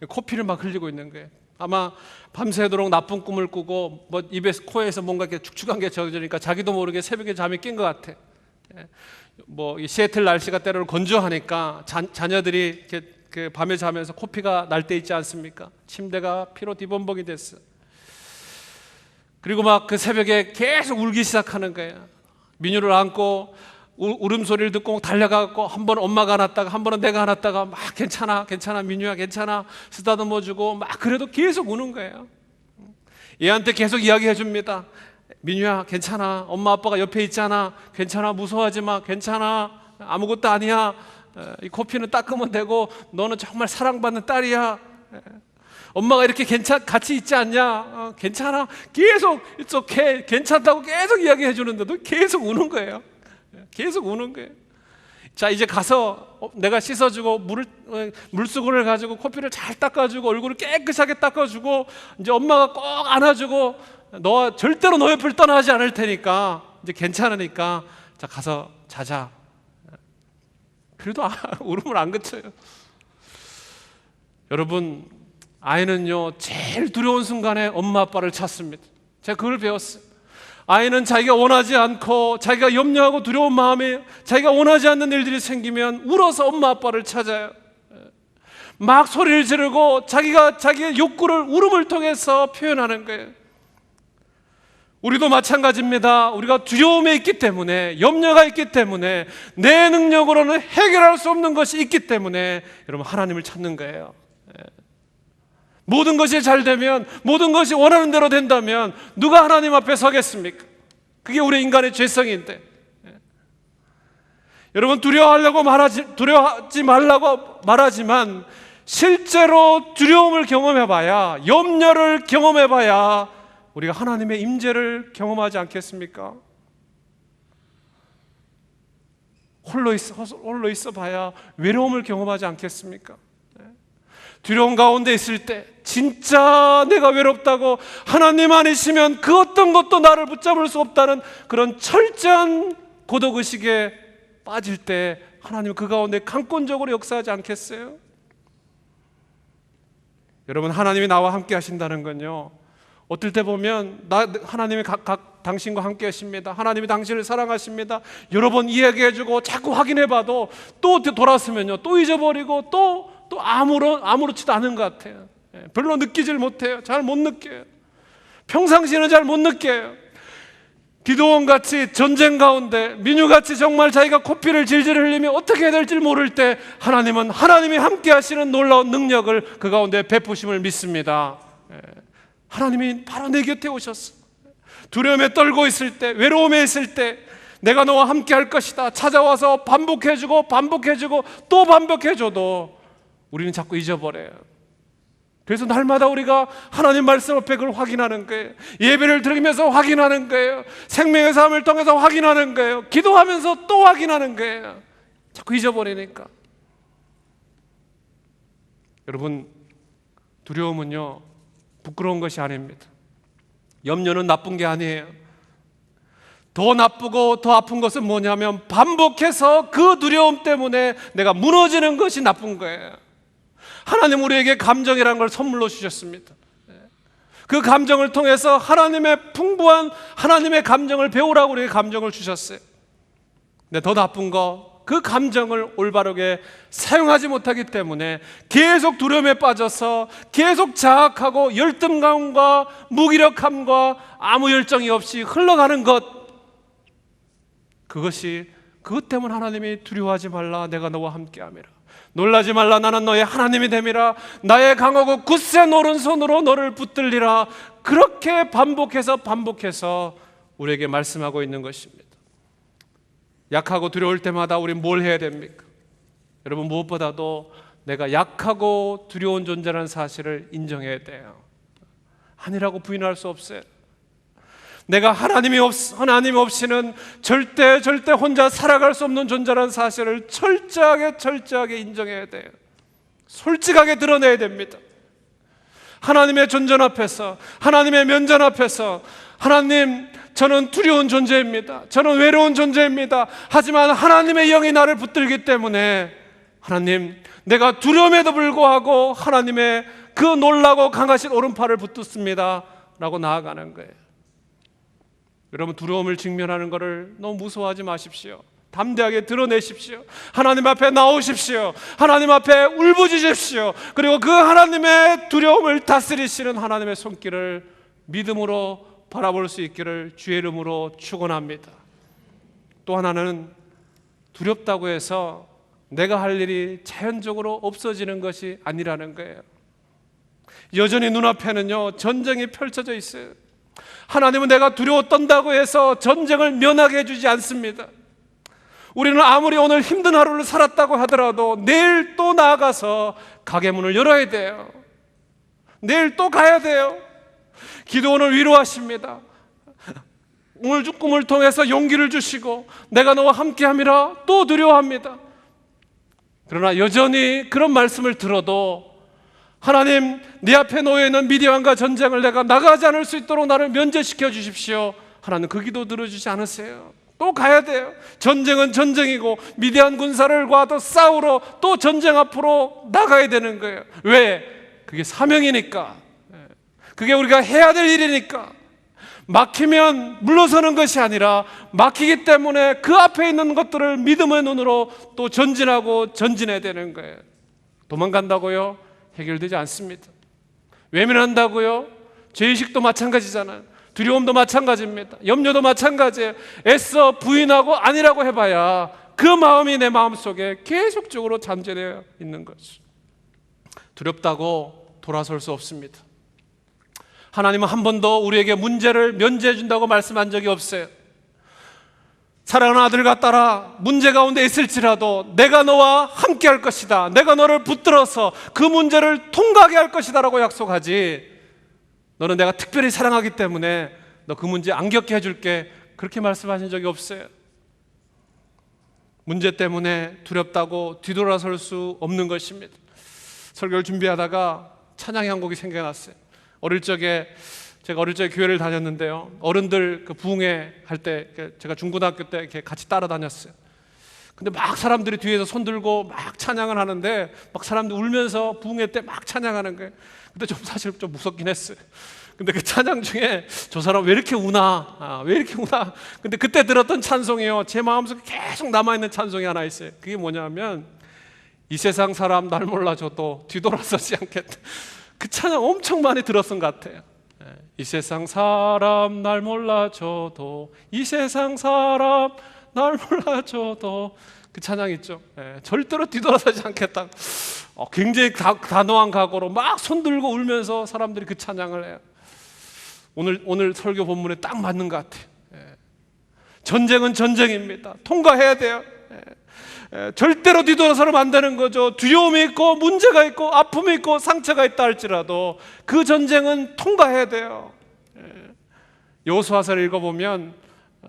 코피를 막 흘리고 있는 거예요. 아마 밤새도록 나쁜 꿈을 꾸고 입에서 코에서 뭔가 이렇게 축축한 게 젖으니까 자기도 모르게 새벽에 잠이 깬 것 같아. 이 시애틀 날씨가 때로는 건조하니까 자녀들이 이렇게 밤에 자면서 코피가 날 때 있지 않습니까? 침대가 피로 뒤범벅이 됐어. 그리고 막 그 새벽에 계속 울기 시작하는 거예요. 민유를 안고 울음소리를 듣고 달려가고 한 번은 엄마가 안았다가 한 번은 내가 안았다가 막 괜찮아 괜찮아 민유야 괜찮아 쓰다듬어주고 막 그래도 계속 우는 거예요. 얘한테 계속 이야기해 줍니다. 민유야 괜찮아 엄마 아빠가 옆에 있잖아 괜찮아 무서워하지 마 괜찮아 아무것도 아니야 이 코피는 닦으면 되고 너는 정말 사랑받는 딸이야 엄마가 이렇게 같이 있지 않냐 괜찮아 계속 이렇게 괜찮다고 계속 이야기해 주는데도 계속 우는 거예요. 계속 우는 거예요. 자 이제 가서 내가 씻어주고 물수건을 가지고 코피를 잘 닦아주고 얼굴을 깨끗하게 닦아주고 이제 엄마가 꼭 안아주고 너 절대로 너 옆을 떠나지 않을 테니까 이제 괜찮으니까 자 가서 자자. 그래도 울음을 안 그쳐요. 여러분 아이는요 제일 두려운 순간에 엄마 아빠를 찾습니다. 제가 그걸 배웠어요. 아이는 자기가 원하지 않고 자기가 염려하고 두려운 마음에 자기가 원하지 않는 일들이 생기면 울어서 엄마 아빠를 찾아요. 막 소리를 지르고 자기의 욕구를 울음을 통해서 표현하는 거예요. 우리도 마찬가지입니다. 우리가 두려움에 있기 때문에 염려가 있기 때문에 내 능력으로는 해결할 수 없는 것이 있기 때문에 여러분 하나님을 찾는 거예요. 모든 것이 잘 되면 모든 것이 원하는 대로 된다면 누가 하나님 앞에 서겠습니까? 그게 우리 인간의 죄성인데 여러분 두려워하지 말라고 말하지만 실제로 두려움을 경험해봐야 염려를 경험해봐야 우리가 하나님의 임재를 경험하지 않겠습니까? 홀로 있어 봐야 외로움을 경험하지 않겠습니까? 두려움 가운데 있을 때 진짜 내가 외롭다고 하나님 아니시면 그 어떤 것도 나를 붙잡을 수 없다는 그런 철저한 고독의식에 빠질 때 하나님은 그 가운데 강권적으로 역사하지 않겠어요? 여러분 하나님이 나와 함께 하신다는 건요 어떨 때 보면 하나님이 당신과 함께 하십니다. 하나님이 당신을 사랑하십니다. 여러 번 이야기해주고 자꾸 확인해봐도 또 돌아서면요 또 잊어버리고 또 아무렇지도 않은 것 같아요. 별로 느끼질 못해요. 잘 못 느껴요. 평상시에는 잘 못 느껴요. 기도원같이 전쟁 가운데 민유같이 정말 자기가 코피를 질질 흘리며 어떻게 해야 될지 모를 때 하나님은 하나님이 함께 하시는 놀라운 능력을 그 가운데 베푸심을 믿습니다. 하나님이 바로 내 곁에 오셨어. 두려움에 떨고 있을 때 외로움에 있을 때 내가 너와 함께 할 것이다 찾아와서 반복해주고 또 반복해줘도 우리는 자꾸 잊어버려요. 그래서 날마다 우리가 하나님 말씀 앞에 그걸 확인하는 거예요. 예배를 드리면서 확인하는 거예요. 생명의 삶을 통해서 확인하는 거예요. 기도하면서 또 확인하는 거예요. 자꾸 잊어버리니까. 여러분 두려움은요 부끄러운 것이 아닙니다. 염려는 나쁜 게 아니에요. 더 나쁘고 더 아픈 것은 뭐냐면 반복해서 그 두려움 때문에 내가 무너지는 것이 나쁜 거예요. 하나님 우리에게 감정이라는 걸 선물로 주셨습니다. 그 감정을 통해서 하나님의 풍부한 하나님의 감정을 배우라고 우리에게 감정을 주셨어요. 근데 더 나쁜 거 그 감정을 올바르게 사용하지 못하기 때문에 계속 두려움에 빠져서 계속 자학하고 열등감과 무기력함과 아무 열정이 없이 흘러가는 것 그것 때문에 하나님이 두려워하지 말라 내가 너와 함께함이라 놀라지 말라 나는 너의 하나님이 됨이라 나의 강하고 굳센 오른손으로 너를 붙들리라 그렇게 반복해서 우리에게 말씀하고 있는 것입니다. 약하고 두려울 때마다 우리는 뭘 해야 됩니까? 여러분 무엇보다도 내가 약하고 두려운 존재라는 사실을 인정해야 돼요. 아니라고 부인할 수 없어요. 내가 하나님이 없이는 절대 혼자 살아갈 수 없는 존재라는 사실을 철저하게 인정해야 돼요. 솔직하게 드러내야 됩니다. 하나님의 존전 앞에서 하나님의 면전 앞에서 하나님 저는 두려운 존재입니다. 저는 외로운 존재입니다. 하지만 하나님의 영이 나를 붙들기 때문에 하나님 내가 두려움에도 불구하고 하나님의 그 놀라고 강하신 오른팔을 붙듭니다 라고 나아가는 거예요. 여러분 두려움을 직면하는 것을 너무 무서워하지 마십시오. 담대하게 드러내십시오. 하나님 앞에 나오십시오. 하나님 앞에 울부짖으십시오. 그리고 그 하나님의 두려움을 다스리시는 하나님의 손길을 믿음으로 바라볼 수 있기를 주의 이름으로 축원합니다. 또 하나는 두렵다고 해서 내가 할 일이 자연적으로 없어지는 것이 아니라는 거예요. 여전히 눈앞에는요, 전쟁이 펼쳐져 있어요. 하나님은 내가 두려워 떤다고 해서 전쟁을 면하게 해주지 않습니다. 우리는 아무리 오늘 힘든 하루를 살았다고 하더라도 내일 또 나아가서 가게 문을 열어야 돼요. 내일 또 가야 돼요. 기도원을 위로하십니다. 오늘 꿈을 통해서 용기를 주시고 내가 너와 함께함이라 또 두려워합니다. 그러나 여전히 그런 말씀을 들어도 하나님, 네 앞에 놓여있는 미디안과 전쟁을 내가 나가지 않을 수 있도록 나를 면제시켜 주십시오. 하나님 그 기도 들어주지 않으세요. 또 가야 돼요. 전쟁은 전쟁이고 미디안 군사들과도 싸우러 또 전쟁 앞으로 나가야 되는 거예요. 왜? 그게 사명이니까. 그게 우리가 해야 될 일이니까. 막히면 물러서는 것이 아니라 막히기 때문에 그 앞에 있는 것들을 믿음의 눈으로 또 전진하고 전진해야 되는 거예요. 도망간다고요? 해결되지 않습니다. 외면한다고요? 죄의식도 마찬가지잖아요. 두려움도 마찬가지입니다. 염려도 마찬가지예요. 애써 부인하고 아니라고 해봐야 그 마음이 내 마음속에 계속적으로 잠재되어 있는 거죠. 두렵다고 돌아설 수 없습니다. 하나님은 한 번도 우리에게 문제를 면제해 준다고 말씀한 적이 없어요. 사랑하는 아들과 딸아, 문제 가운데 있을지라도 내가 너와 함께 할 것이다, 내가 너를 붙들어서 그 문제를 통과하게 할 것이다 라고 약속하지, 너는 내가 특별히 사랑하기 때문에 너 그 문제 안 겪게 해줄게, 그렇게 말씀하신 적이 없어요. 문제 때문에 두렵다고 뒤돌아설 수 없는 것입니다. 설교를 준비하다가 찬양의 한 곡이 생각났어요. 제가 어릴 적에 교회를 다녔는데요, 어른들 그 부흥회 할 때 제가 중고등학교 때 이렇게 같이 따라다녔어요. 근데 막 사람들이 뒤에서 손 들고 막 찬양을 하는데 막 사람들 울면서 부흥회 때 막 찬양하는 거예요. 근데 좀 사실 좀 무섭긴 했어요. 근데 그 찬양 중에 저 사람 왜 이렇게 우나? 왜 이렇게 우나? 근데 그때 들었던 찬송이요, 제 마음속에 계속 남아있는 찬송이 하나 있어요. 그게 뭐냐면 이 세상 사람 날 몰라줘도 뒤돌아서지 않겠다. 그 찬양 엄청 많이 들었던 것 같아요. 이 세상 사람 날 몰라줘도, 이 세상 사람 날 몰라줘도, 그 찬양 있죠. 절대로 뒤돌아서지 않겠다. 굉장히 단호한 각오로 막 손들고 울면서 사람들이 그 찬양을 해요. 오늘 설교 본문에 딱 맞는 것 같아요. 전쟁은 전쟁입니다. 통과해야 돼요. 절대로 뒤돌아서는 안 되는 거죠. 두려움이 있고 문제가 있고 아픔이 있고 상처가 있다 할지라도 그 전쟁은 통과해야 돼요. 여호수아서를 읽어보면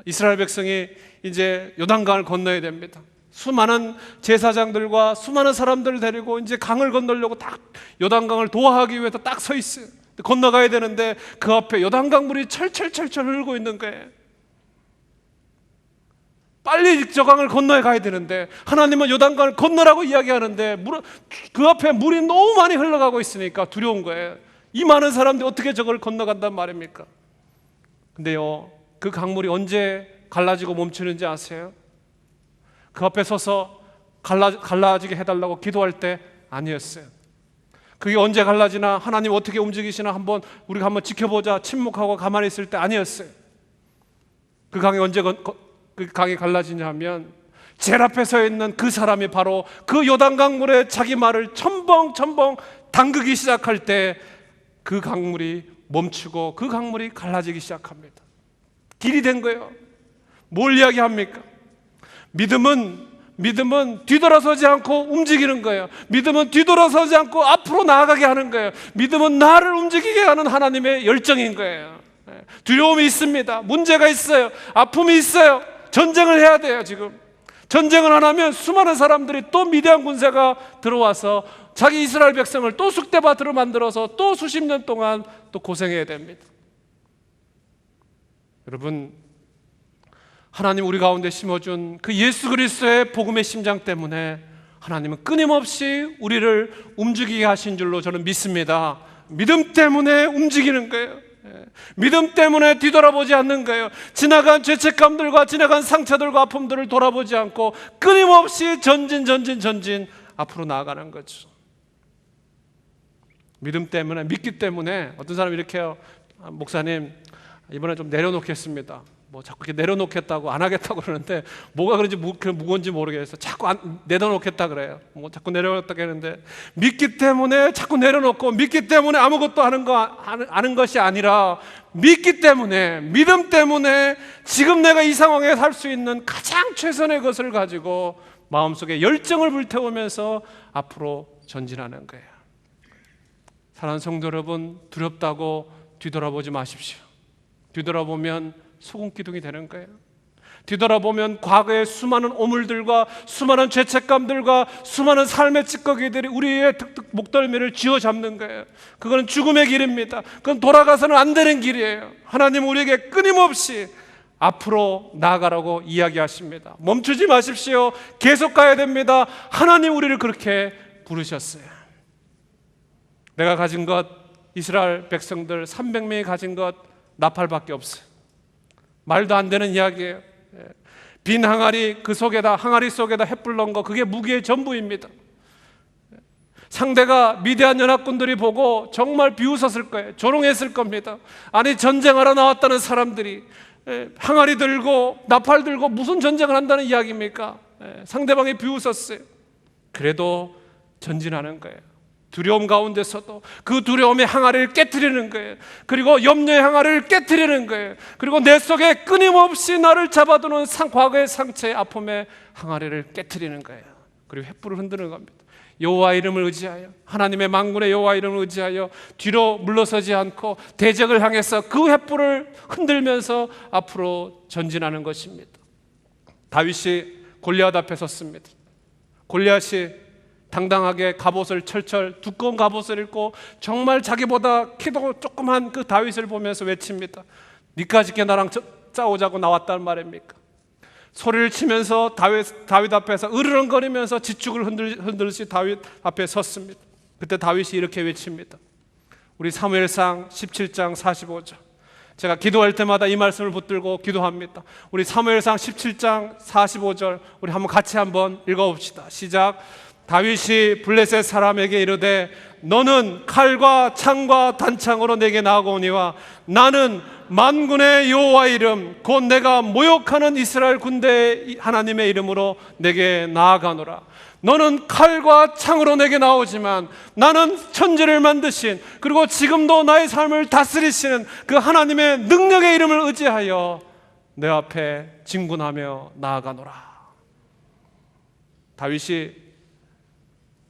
이스라엘 백성이 이제 요단강을 건너야 됩니다. 수많은 제사장들과 수많은 사람들을 데리고 이제 강을 건너려고 딱 요단강을 도하기 위해서 딱 서 있어요. 건너가야 되는데 그 앞에 요단강 물이 철철철철 흐르고 있는 거예요. 빨리 저 강을 건너야 가야 되는데 하나님은 요단강을 건너라고 이야기하는데 그 앞에 물이 너무 많이 흘러가고 있으니까 두려운 거예요. 이 많은 사람들이 어떻게 저걸 건너간단 말입니까? 근데요, 그 강물이 언제 갈라지고 멈추는지 아세요? 그 앞에 서서 갈라지게 해달라고 기도할 때 아니었어요. 그게 언제 갈라지나, 하나님 어떻게 움직이시나 우리가 한번 지켜보자, 침묵하고 가만히 있을 때 아니었어요. 그 강이 언제 그 강이 갈라지냐 하면 제일 앞에 서 있는 그 사람이 바로 그 요단강 물에 자기 말을 첨벙첨벙 담그기 시작할 때 그 강물이 멈추고 그 강물이 갈라지기 시작합니다. 길이 된 거예요. 뭘 이야기합니까? 믿음은 뒤돌아서지 않고 움직이는 거예요. 믿음은 뒤돌아서지 않고 앞으로 나아가게 하는 거예요. 믿음은 나를 움직이게 하는 하나님의 열정인 거예요. 두려움이 있습니다. 문제가 있어요. 아픔이 있어요. 전쟁을 해야 돼요. 지금 전쟁을 안 하면 수많은 사람들이 또 미디안 군사가 들어와서 자기 이스라엘 백성을 또 쑥대밭으로 만들어서 또 수십 년 동안 또 고생해야 됩니다. 여러분, 하나님 우리 가운데 심어준 그 예수 그리스도의 복음의 심장 때문에 하나님은 끊임없이 우리를 움직이게 하신 줄로 저는 믿습니다. 믿음 때문에 움직이는 거예요. 믿음 때문에 뒤돌아보지 않는 거예요. 지나간 죄책감들과 지나간 상처들과 아픔들을 돌아보지 않고 끊임없이 전진 앞으로 나아가는 거죠. 믿음 때문에, 믿기 때문에. 어떤 사람이 이렇게 해요. 목사님, 이번에 좀 내려놓겠습니다. 뭐 자꾸 이렇게 내려놓겠다고 안 하겠다고 그러는데 뭐가 그런지 무거운지 모르겠어요. 자꾸 내려놓겠다 그래요. 뭐 자꾸 내려놓겠다 하는데 믿기 때문에 자꾸 내려놓고 믿기 때문에 아무것도 하는 것이 아니라 믿기 때문에 믿음 때문에 지금 내가 이 상황에 살 수 있는 가장 최선의 것을 가지고 마음속에 열정을 불태우면서 앞으로 전진하는 거예요. 사랑하는 성도 여러분, 두렵다고 뒤돌아보지 마십시오. 뒤돌아보면 소금 기둥이 되는 거예요. 뒤돌아보면 과거의 수많은 오물들과 수많은 죄책감들과 수많은 삶의 찌꺼기들이 우리의 목덜미를 쥐어잡는 거예요. 그건 죽음의 길입니다. 그건 돌아가서는 안 되는 길이에요. 하나님 우리에게 끊임없이 앞으로 나아가라고 이야기하십니다. 멈추지 마십시오. 계속 가야 됩니다. 하나님 우리를 그렇게 부르셨어요. 내가 가진 것, 이스라엘 백성들 300명이 가진 것 나팔밖에 없어요. 말도 안 되는 이야기예요. 빈 항아리, 그 속에다 항아리 속에다 햇불 넣은 거, 그게 무기의 전부입니다. 상대가 미디안 연합군들이 보고 정말 비웃었을 거예요. 조롱했을 겁니다. 아니 전쟁하러 나왔다는 사람들이 항아리 들고 나팔 들고 무슨 전쟁을 한다는 이야기입니까? 상대방이 비웃었어요. 그래도 전진하는 거예요. 두려움 가운데서도 그 두려움의 항아리를 깨트리는 거예요. 그리고 염려의 항아리를 깨트리는 거예요. 그리고 내 속에 끊임없이 나를 잡아두는 과거의 상처의 아픔의 항아리를 깨트리는 거예요. 그리고 횃불을 흔드는 겁니다. 여호와 이름을 의지하여, 하나님의 만군의 여호와 이름을 의지하여 뒤로 물러서지 않고 대적을 향해서 그 횃불을 흔들면서 앞으로 전진하는 것입니다. 다윗이 골리앗 앞에 섰습니다. 골리앗이 당당하게 갑옷을 철철 두꺼운 갑옷을 입고 정말 자기보다 키도 조그만 그 다윗을 보면서 외칩니다. 니까짓게 나랑 싸우자고 나왔단 말입니까? 소리를 치면서 다윗 앞에서 으르렁거리면서 지축을 흔들듯이 다윗 앞에 섰습니다. 그때 다윗이 이렇게 외칩니다. 우리 사무엘상 17장 45절. 제가 기도할 때마다 이 말씀을 붙들고 기도합니다. 우리 사무엘상 17장 45절 우리 같이 한번 읽어봅시다. 시작. 다윗이 블레셋 사람에게 이르되 너는 칼과 창과 단창으로 내게 나아오니와 나는 만군의 여호와 이름 곧 내가 모욕하는 이스라엘 군대의 하나님의 이름으로 내게 나아가노라. 너는 칼과 창으로 내게 나오지만 나는 천지를 만드신 그리고 지금도 나의 삶을 다스리시는 그 하나님의 능력의 이름을 의지하여 내 앞에 진군하며 나아가노라. 다윗이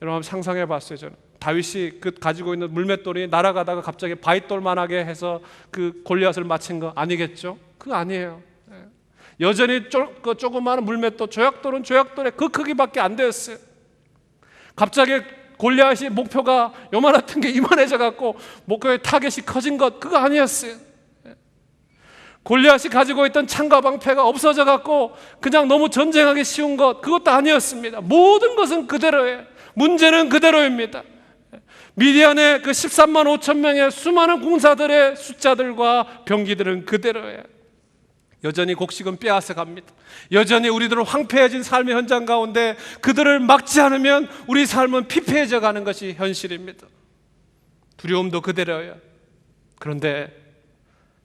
여러분 상상해 봤어요. 저는 다윗이 그 가지고 있는 물맷돌이 날아가다가 갑자기 바위돌만하게 해서 그 골리앗을 맞힌 거 아니겠죠? 그거 아니에요. 여전히 조그마한 물맷돌, 조약돌은 조약돌의 그 크기밖에 안 되었어요. 갑자기 골리앗이 목표가 요만했던 게 이만해져 갖고 목표의 타겟이 커진 것, 그거 아니었어요. 골리앗이 가지고 있던 창과 방패가 없어져 갖고 그냥 너무 전쟁하기 쉬운 것, 그것도 아니었습니다. 모든 것은 그대로예요. 문제는 그대로입니다. 미디안의 그 13만 5천 명의 수많은 군사들의 숫자들과 병기들은 그대로예요. 여전히 곡식은 빼앗아 갑니다. 여전히 우리들은 황폐해진 삶의 현장 가운데 그들을 막지 않으면 우리 삶은 피폐해져 가는 것이 현실입니다. 두려움도 그대로예요. 그런데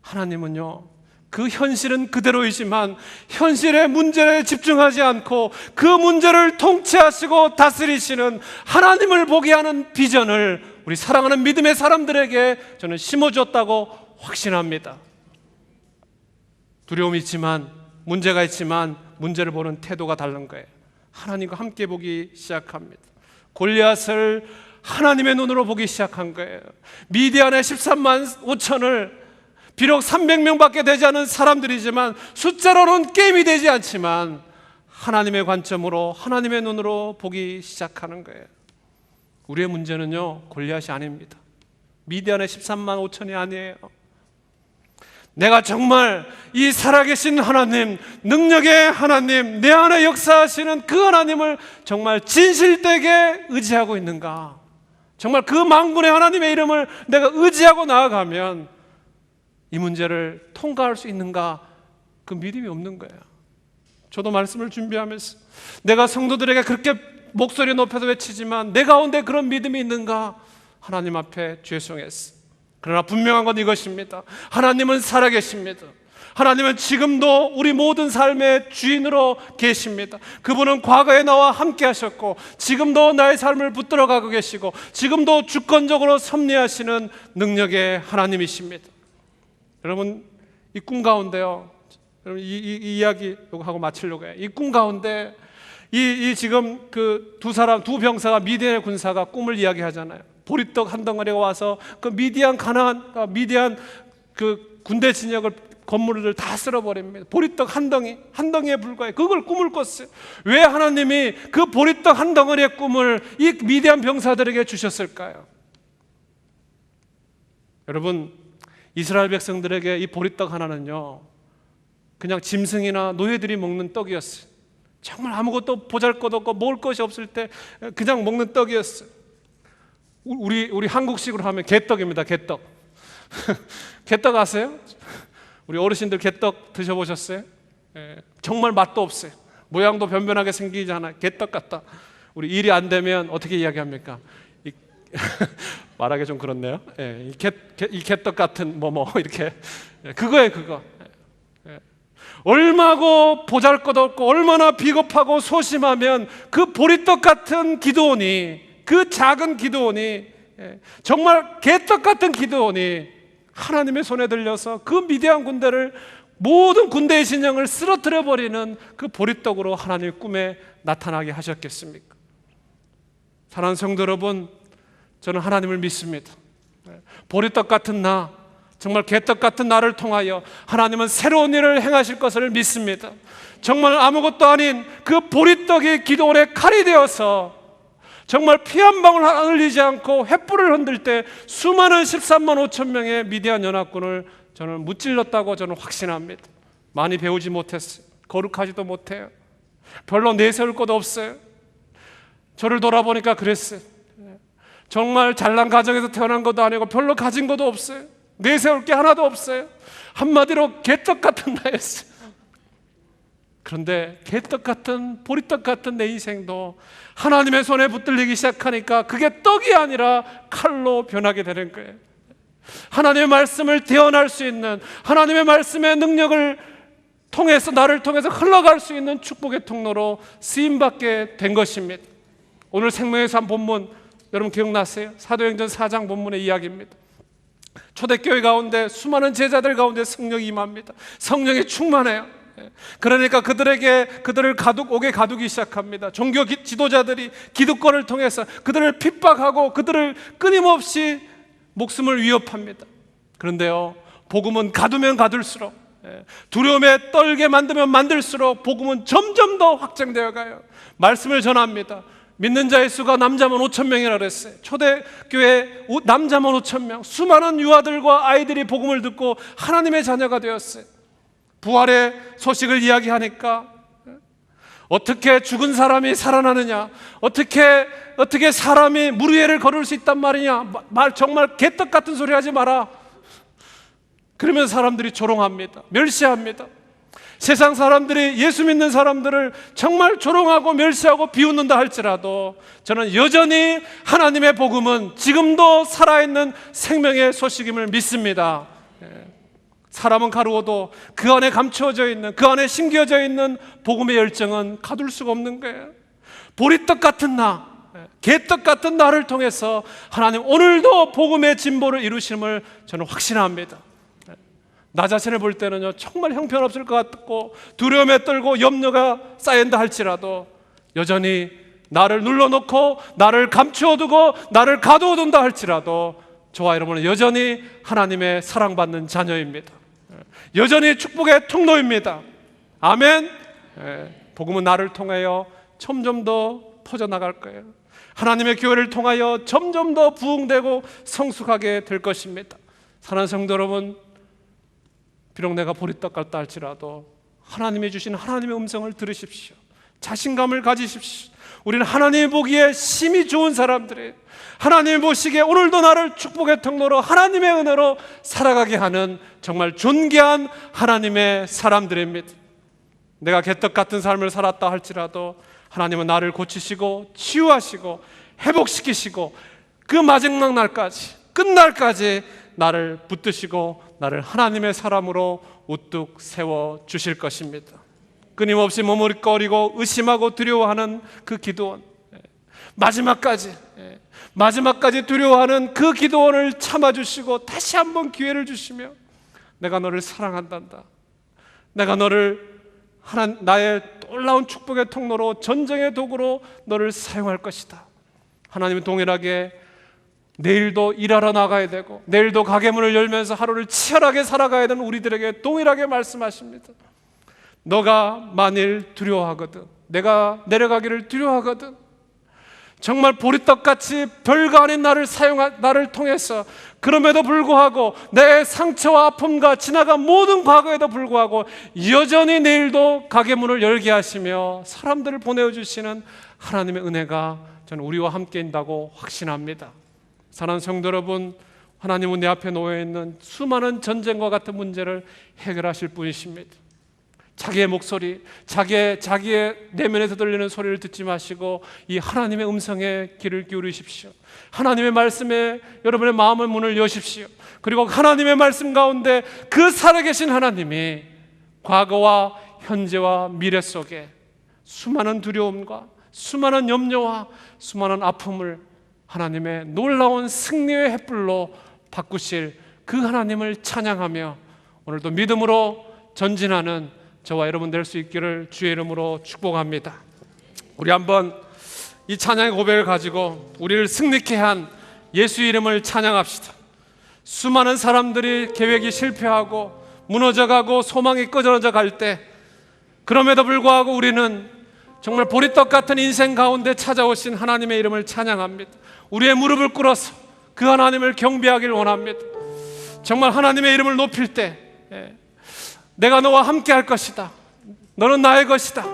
하나님은요, 그 현실은 그대로이지만 현실의 문제에 집중하지 않고 그 문제를 통치하시고 다스리시는 하나님을 보게 하는 비전을 우리 사랑하는 믿음의 사람들에게 저는 심어줬다고 확신합니다. 두려움이 있지만, 문제가 있지만 문제를 보는 태도가 다른 거예요. 하나님과 함께 보기 시작합니다. 골리앗을 하나님의 눈으로 보기 시작한 거예요. 미디안의 13만 5천을 비록 300명밖에 되지 않은 사람들이지만 숫자로는 게임이 되지 않지만 하나님의 관점으로, 하나님의 눈으로 보기 시작하는 거예요. 우리의 문제는요, 골리앗이 아닙니다. 미디안의 13만 5천이 아니에요. 내가 정말 이 살아계신 하나님, 능력의 하나님, 내 안에 역사하시는 그 하나님을 정말 진실되게 의지하고 있는가? 정말 그 만군의 하나님의 이름을 내가 의지하고 나아가면 이 문제를 통과할 수 있는가? 그 믿음이 없는 거예요. 저도 말씀을 준비하면서 내가 성도들에게 그렇게 목소리 높여서 외치지만 내 가운데 그런 믿음이 있는가? 하나님 앞에 죄송했어. 그러나 분명한 건 이것입니다. 하나님은 살아계십니다. 하나님은 지금도 우리 모든 삶의 주인으로 계십니다. 그분은 과거에 나와 함께 하셨고 지금도 나의 삶을 붙들어가고 계시고 지금도 주권적으로 섭리하시는 능력의 하나님이십니다. 여러분, 이 꿈 가운데요, 여러분 이 이야기 하고 마치려고 해요. 이 꿈 가운데 이 지금 그 두 병사가, 미디안의 군사가 꿈을 이야기하잖아요. 보리떡 한 덩어리가 와서 그 미디안 미디안 그 군대 진영을, 건물을 다 쓸어버립니다. 보리떡 한 덩이에 불과해. 그걸 꿈을 꿨어요. 왜 하나님이 그 보리떡 한 덩어리의 꿈을 이 미디안 병사들에게 주셨을까요? 여러분, 이스라엘 백성들에게 이 보리떡 하나는요, 그냥 짐승이나 노예들이 먹는 떡이었어요. 정말 아무것도 보잘것없고 먹을 것이 없을 때 그냥 먹는 떡이었어요. 우리 한국식으로 하면 개떡입니다. 개떡. 개떡 아세요? 우리 어르신들 개떡 드셔보셨어요? 정말 맛도 없어요. 모양도 변변하게 생기잖아요. 개떡 같다. 우리 일이 안 되면 어떻게 이야기합니까? 말하기 좀 그렇네요. 이 개떡 같은 이렇게. 그거예요, 그거. 얼마고 보잘것없고 얼마나 비겁하고 소심하면 그 보리떡 같은 기드온이, 그 작은 기드온이, 정말 개떡 같은 기드온이 하나님의 손에 들려서 그 미디안 군대를, 모든 군대의 진영을 쓰러뜨려 버리는 그 보리떡으로 하나님의 꿈에 나타나게 하셨겠습니까? 사랑하는 성도 여러분, 저는 하나님을 믿습니다. 보리떡 같은 나, 정말 개떡 같은 나를 통하여 하나님은 새로운 일을 행하실 것을 믿습니다. 정말 아무것도 아닌 그 보리떡이 기드온의 칼이 되어서 정말 피 한 방울 흘리지 않고 횃불을 흔들 때 수많은 13만 5천 명의 미디안 연합군을 저는 무찔렀다고 저는 확신합니다. 많이 배우지 못했어요. 거룩하지도 못해요. 별로 내세울 것도 없어요. 저를 돌아보니까 그랬어요. 정말 잘난 가정에서 태어난 것도 아니고 별로 가진 것도 없어요. 내세울 게 하나도 없어요. 한마디로 개떡 같은 나였어요. 그런데 개떡 같은, 보리떡 같은 내 인생도 하나님의 손에 붙들리기 시작하니까 그게 떡이 아니라 칼로 변하게 되는 거예요. 하나님의 말씀을 대언할 수 있는, 하나님의 말씀의 능력을 통해서, 나를 통해서 흘러갈 수 있는 축복의 통로로 쓰임받게 된 것입니다. 오늘 생명의 삶 본문 여러분 기억나세요? 사도행전 4장 본문의 이야기입니다. 초대교회 가운데 수많은 제자들 가운데 성령이 임합니다. 성령이 충만해요. 그러니까 그들을 옥에 가두기 시작합니다. 종교 지도자들이 기득권을 통해서 그들을 핍박하고 그들을 끊임없이 목숨을 위협합니다. 그런데요, 복음은 가두면 가둘수록, 두려움에 떨게 만들면 만들수록 복음은 점점 더 확장되어 가요. 말씀을 전합니다. 믿는 자의 수가 남자만 5천 명이라 그랬어요. 초대교회 남자만 5천 명, 수많은 유아들과 아이들이 복음을 듣고 하나님의 자녀가 되었어요. 부활의 소식을 이야기하니까 어떻게 죽은 사람이 살아나느냐, 어떻게 사람이 물 위를 걸을 수 있단 말이냐, 정말 개떡 같은 소리 하지 마라. 그러면 사람들이 조롱합니다. 멸시합니다. 세상 사람들이 예수 믿는 사람들을 정말 조롱하고 멸시하고 비웃는다 할지라도 저는 여전히 하나님의 복음은 지금도 살아있는 생명의 소식임을 믿습니다. 사람은 가루어도 그 안에 감추어져 있는, 그 안에 심겨져 있는 복음의 열정은 가둘 수가 없는 거예요. 보리떡 같은 나, 개떡 같은 나를 통해서 하나님 오늘도 복음의 진보를 이루심을 저는 확신합니다. 나 자신을 볼 때는요, 정말 형편없을 것 같고 두려움에 떨고 염려가 쌓인다 할지라도 여전히 나를 눌러놓고 나를 감추어두고 나를 가두어둔다 할지라도 저와 여러분은 여전히 하나님의 사랑받는 자녀입니다. 여전히 축복의 통로입니다. 아멘. 복음은 나를 통하여 점점 더 퍼져나갈 거예요. 하나님의 교회를 통하여 점점 더 부흥되고 성숙하게 될 것입니다. 사랑하는 성도 여러분, 비록 내가 보리떡 같다 할지라도 하나님이 주신 하나님의 음성을 들으십시오. 자신감을 가지십시오. 우리는 하나님이 보기에 심히 좋은 사람들이에요. 하나님이 보시기에 오늘도 나를 축복의 통로로 하나님의 은혜로 살아가게 하는 정말 존귀한 하나님의 사람들입니다. 내가 개떡 같은 삶을 살았다 할지라도 하나님은 나를 고치시고 치유하시고 회복시키시고 그 마지막 날까지, 끝날까지 나를 붙드시고 나를 하나님의 사람으로 우뚝 세워 주실 것입니다. 끊임없이 머뭇거리고 의심하고 두려워하는 그 기도원, 마지막까지 두려워하는 그 기도원을 참아주시고 다시 한번 기회를 주시며 내가 너를 사랑한단다, 내가 너를 나의 놀라운 축복의 통로로, 전쟁의 도구로 너를 사용할 것이다. 하나님은 동일하게 내일도 일하러 나가야 되고 내일도 가게문을 열면서 하루를 치열하게 살아가야 되는 우리들에게 동일하게 말씀하십니다. 너가 만일 두려워하거든, 내가 내려가기를 두려워하거든, 정말 보리떡같이 별거 아닌 나를 통해서, 그럼에도 불구하고 내 상처와 아픔과 지나간 모든 과거에도 불구하고 여전히 내일도 가게문을 열게 하시며 사람들을 보내주시는 하나님의 은혜가 저는 우리와 함께 있다고 확신합니다. 사랑하는 성도 여러분, 하나님은 내 앞에 놓여있는 수많은 전쟁과 같은 문제를 해결하실 분이십니다. 자기의 목소리, 자기의 내면에서 들리는 소리를 듣지 마시고 이 하나님의 음성에 귀를 기울이십시오. 하나님의 말씀에 여러분의 마음의 문을 여십시오. 그리고 하나님의 말씀 가운데 그 살아계신 하나님이 과거와 현재와 미래 속에 수많은 두려움과 수많은 염려와 수많은 아픔을 하나님의 놀라운 승리의 횃불로 바꾸실 그 하나님을 찬양하며 오늘도 믿음으로 전진하는 저와 여러분 될 수 있기를 주의 이름으로 축복합니다. 우리 한번 이 찬양의 고백을 가지고 우리를 승리케 한 예수 이름을 찬양합시다. 수많은 사람들이 계획이 실패하고 무너져가고 소망이 꺼져져 갈 때, 그럼에도 불구하고 우리는 정말 보리떡 같은 인생 가운데 찾아오신 하나님의 이름을 찬양합니다. 우리의 무릎을 꿇어서 그 하나님을 경배하기를 원합니다. 정말 하나님의 이름을 높일 때 내가 너와 함께 할 것이다, 너는 나의 것이다,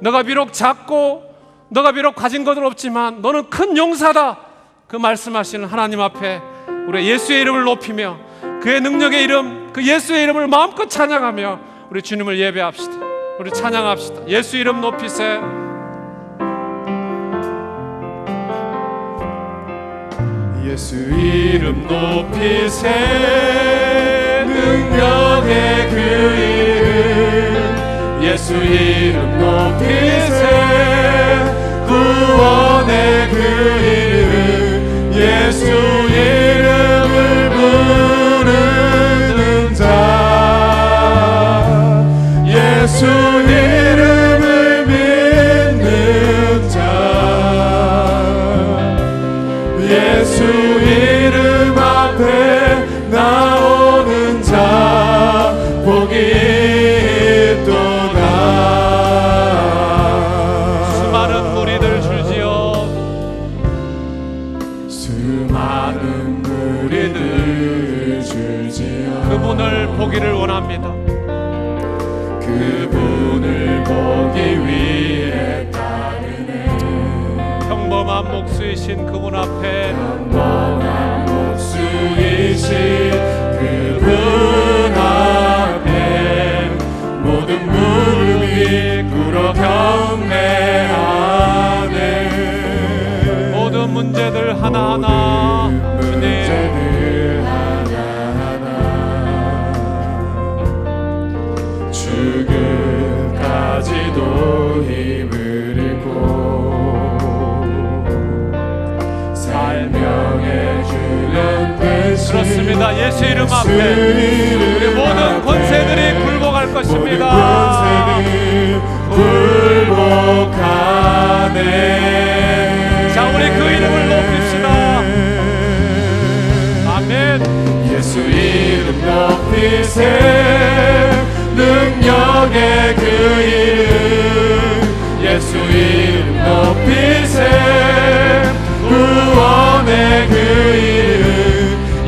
너가 비록 작고 너가 비록 가진 것은 없지만 너는 큰 용사다, 그 말씀하시는 하나님 앞에 우리 예수의 이름을 높이며 그의 능력의 이름, 그 예수의 이름을 마음껏 찬양하며 우리 주님을 예배합시다. 우리 찬양합시다. 예수 이름 높이세. 예수 이름 높이세. 능력의 그 이름, 예수 이름 높이세. 구원의 그 이름, 예수 이름을 부르는 자, 예수 이름을 믿는 자, 예수 이름 앞에 나오는 자 복이 있도다. 수많은 무리들 줄지어, 수많은 무리들 줄지어 그분을 보기를 원합니다. 그분을 보기 위해 따르네. 평범한 목수이신 그분 앞에, 평범한 목수이신 그분 앞에 모든 무릎이 꿇어 경배하네. 모든 문제들 하나하나 문제들 하나하나 죽음까지도 힘을 잃고 설명해 주는 대신 그렇습니다. 예수 이름 앞에 우리 모든 권세들이 굴복할 것입니다. 굴복하네. 자, 우리 그 이름을 높입시다. 아멘. 예수 이름 높이세. 능력의 그 이름, 예수 이름 높이세. 구원의 그 이름,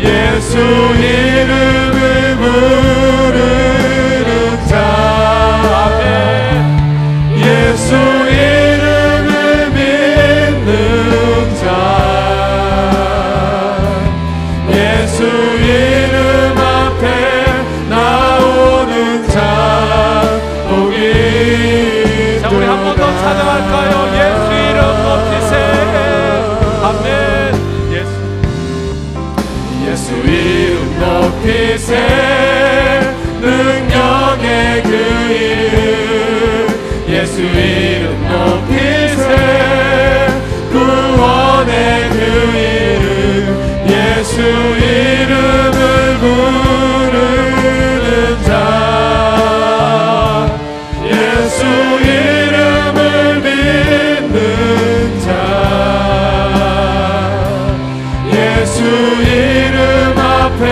예수 이름을 부르는 자, 예수 이름을 믿는 자, 예수 이름 앞에 나오는 자 복이. 자, 우리 한 번 더 찬양할까요? 예수 이름 높이세. 아멘. 예수 이름 높이세. 능력의 그 이름 예수 이름 높이세 구원의 그 이름 예수 이름을 부르는 자 예수 이름을 믿는 자 예수 이름 앞에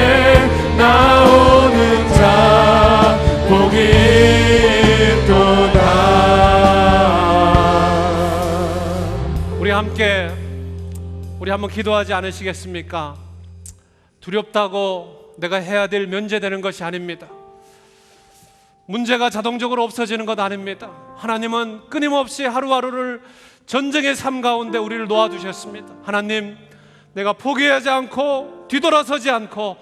나오는 자 복이 있도다. 우리 한번 기도하지 않으시겠습니까? 두렵다고 내가 해야 될 면제되는 것이 아닙니다. 문제가 자동적으로 없어지는 것 아닙니다. 하나님은 끊임없이 하루하루를 전쟁의 삶 가운데 우리를 놓아두셨습니다. 하나님, 내가 포기하지 않고 뒤돌아서지 않고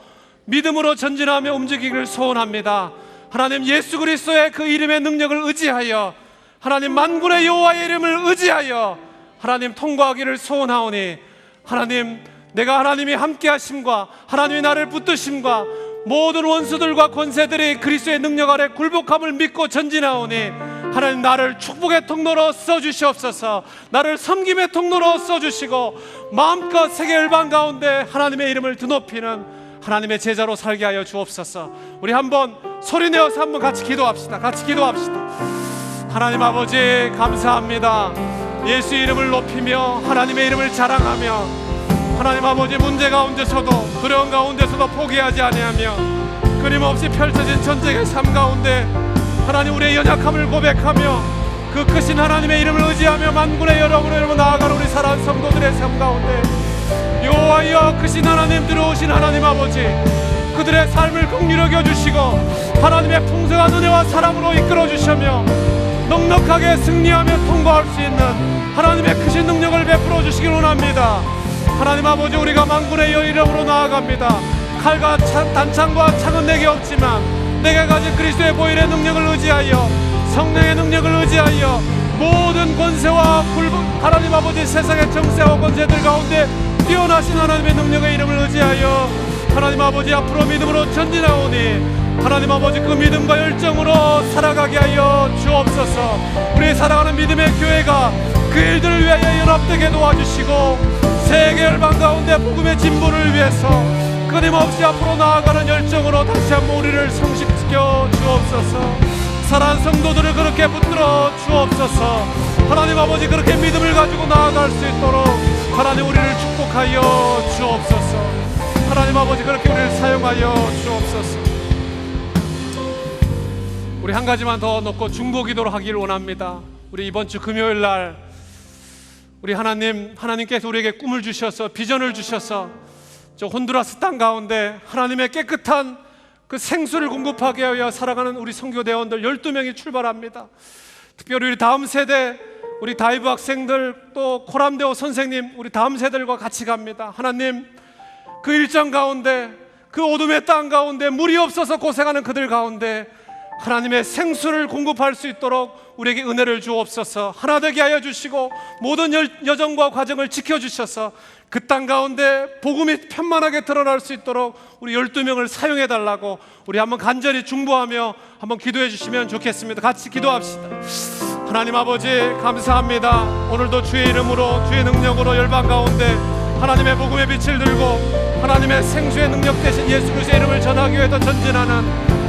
믿음으로 전진하며 움직이기를 소원합니다. 하나님, 예수 그리스도의 그 이름의 능력을 의지하여 하나님 만군의 여호와의 이름을 의지하여 하나님 통과하기를 소원하오니 하나님, 내가 하나님이 함께 하심과 하나님이 나를 붙드심과 모든 원수들과 권세들이 그리스도의 능력 아래 굴복함을 믿고 전진하오니 하나님, 나를 축복의 통로로 써주시옵소서. 나를 섬김의 통로로 써주시고 마음껏 세계 열방 가운데 하나님의 이름을 드높이는 하나님의 제자로 살게 하여 주옵소서. 우리 한번 소리내어서 한번 같이 기도합시다. 같이 기도합시다. 하나님 아버지, 감사합니다. 예수 이름을 높이며 하나님의 이름을 자랑하며 하나님 아버지, 문제 가운데서도 두려움 가운데서도 포기하지 아니하며 끊임없이 펼쳐진 전쟁의 삶 가운데 하나님, 우리의 연약함을 고백하며 그 크신 하나님의 이름을 의지하며 만군의 여러분의 이름으로 나아가는 우리 사랑하는 성도들의 삶 가운데 여호와여, 크신 하나님, 들어오신 하나님 아버지, 그들의 삶을 긍휼히 여겨주시고 하나님의 풍성한 은혜와 사랑으로 이끌어 주시며 넉넉하게 승리하며 통과할 수 있는 하나님의 크신 능력을 베풀어 주시길 원합니다. 하나님 아버지, 우리가 만군의 여 이름으로 나아갑니다. 칼과 단창과 창은 내게 없지만 내게 가진 그리스도의 보혈의 능력을 의지하여 성령의 능력을 의지하여 모든 권세와 하나님 아버지, 세상의 정세와 권세들 가운데 뛰어나신 하나님의 능력의 이름을 의지하여 하나님 아버지, 앞으로 믿음으로 전진하오니 하나님 아버지, 그 믿음과 열정으로 살아가게 하여 주옵소서. 우리 사랑하는 믿음의 교회가 그 일들을 위하여 연합되게 도와주시고 세계 열방 가운데 복음의 진보를 위해서 끊임없이 앞으로 나아가는 열정으로 다시 한번 우리를 성식시켜 주옵소서. 사랑하는 성도들을 그렇게 붙들어 주옵소서. 하나님 아버지, 그렇게 믿음을 가지고 나아갈 수 있도록 하나님, 우리를 축복하여 주옵소서. 하나님 아버지, 그렇게 우리를 사용하여 주옵소서. 우리 한 가지만 더 놓고 중보 기도를 하기를 원합니다. 우리 이번 주 금요일 날 우리 하나님께서 우리에게 꿈을 주셔서 비전을 주셔서 저 혼두라스 땅 가운데 하나님의 깨끗한 그 생수를 공급하게 하여 살아가는 우리 선교대원들 12명이 출발합니다. 특별히 우리 다음 세대, 우리 다이브 학생들, 또 코람데오 선생님, 우리 다음 세대들과 같이 갑니다. 하나님, 그 일정 가운데, 그 어둠의 땅 가운데 물이 없어서 고생하는 그들 가운데 하나님의 생수를 공급할 수 있도록 우리에게 은혜를 주옵소서. 하나 되게 하여 주시고 모든 여정과 과정을 지켜주셔서 그 땅 가운데 복음이 편만하게 드러날 수 있도록 우리 12명을 사용해 달라고 우리 한번 간절히 중보하며 한번 기도해 주시면 좋겠습니다. 같이 기도합시다. 하나님 아버지, 감사합니다. 오늘도 주의 이름으로, 주의 능력으로 열방 가운데 하나님의 복음의 빛을 들고 하나님의 생수의 능력 대신 예수 그리스도의 이름을 전하기 위해 더 전진하는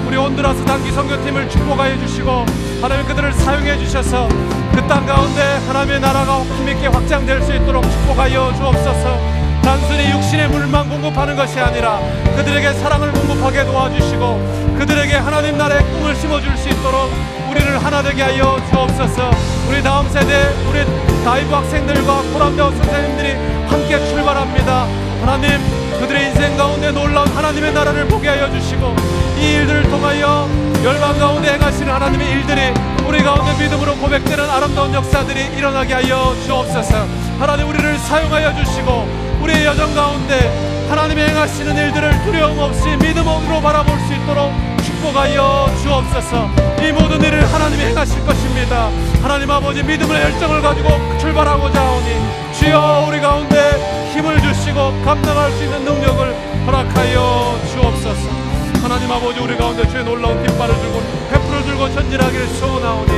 우리 혼두라스 단기 선교팀을 축복하여 주시고 하나님, 그들을 사용해 주셔서 그 땅 가운데 하나님의 나라가 힘있게 확장될 수 있도록 축복하여 주옵소서. 단순히 육신의 물만 공급하는 것이 아니라 그들에게 사랑을 공급하게 도와주시고 그들에게 하나님 나라의 꿈을 심어줄 수 있도록 우리를 하나 되게 하여 주옵소서. 우리 다음 세대, 우리 다이브 학생들과 코람데오 선생님들이 함께 출발합니다. 하나님, 그들의 인생 가운데 놀라운 하나님의 나라를 보게 하여 주시고 이 일들을 통하여 열방 가운데 행하시는 하나님의 일들이 우리 가운데 믿음으로 고백되는 아름다운 역사들이 일어나게 하여 주옵소서. 하나님, 우리를 사용하여 주시고 우리의 여정 가운데 하나님의 행하시는 일들을 두려움 없이 믿음으로 바라볼 수 있도록 축복하여 주옵소서. 이 모든 일을 하나님이 행하실 것입니다. 하나님 아버지, 믿음의 열정을 가지고 출발하고자 하오니 주여, 우리 가운데 힘을 주시고 감당할 수 있는 능력을 허락하여 주옵소서. 하나님 아버지, 우리 가운데 주의 놀라운 깃발을 들고 횃불을 들고 전진하기를 소원하오니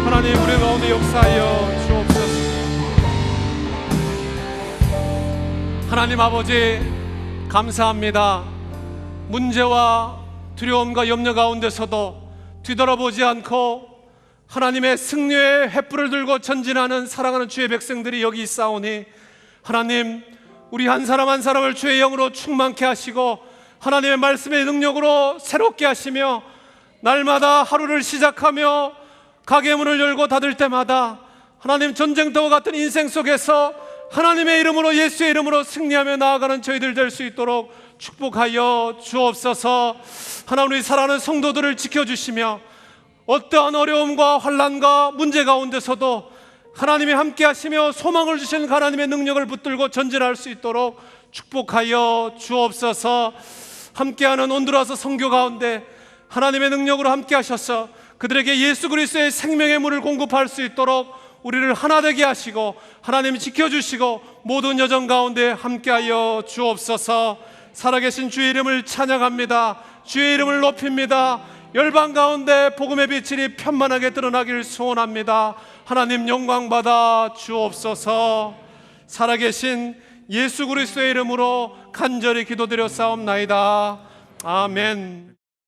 하나님 우리 가운데 역사하여 주옵소서. 하나님 아버지, 감사합니다. 문제와 두려움과 염려 가운데서도 뒤돌아보지 않고 하나님의 승리의 횃불을 들고 전진하는 사랑하는 주의 백성들이 여기 있사오니 하나님, 우리 한 사람 한 사람을 주의 영으로 충만케 하시고 하나님의 말씀의 능력으로 새롭게 하시며 날마다 하루를 시작하며 가게 문을 열고 닫을 때마다 하나님, 전쟁터와 같은 인생 속에서 하나님의 이름으로, 예수의 이름으로 승리하며 나아가는 저희들 될 수 있도록 축복하여 주옵소서. 하나님, 우리 사랑하는 성도들을 지켜주시며 어떠한 어려움과 환난과 문제 가운데서도 하나님이 함께 하시며 소망을 주신 하나님의 능력을 붙들고 전진할 수 있도록 축복하여 주옵소서. 함께하는 온두라스 선교 가운데 하나님의 능력으로 함께 하셔서 그들에게 예수 그리스도의 생명의 물을 공급할 수 있도록 우리를 하나 되게 하시고 하나님이 지켜주시고 모든 여정 가운데 함께하여 주옵소서. 살아계신 주의 이름을 찬양합니다. 주의 이름을 높입니다. 열방 가운데 복음의 빛이 편만하게 드러나기를 소원합니다. 하나님 영광 받아 주옵소서. 살아계신 예수 그리스도의 이름으로 간절히 기도드려 싸움나이다. 아멘.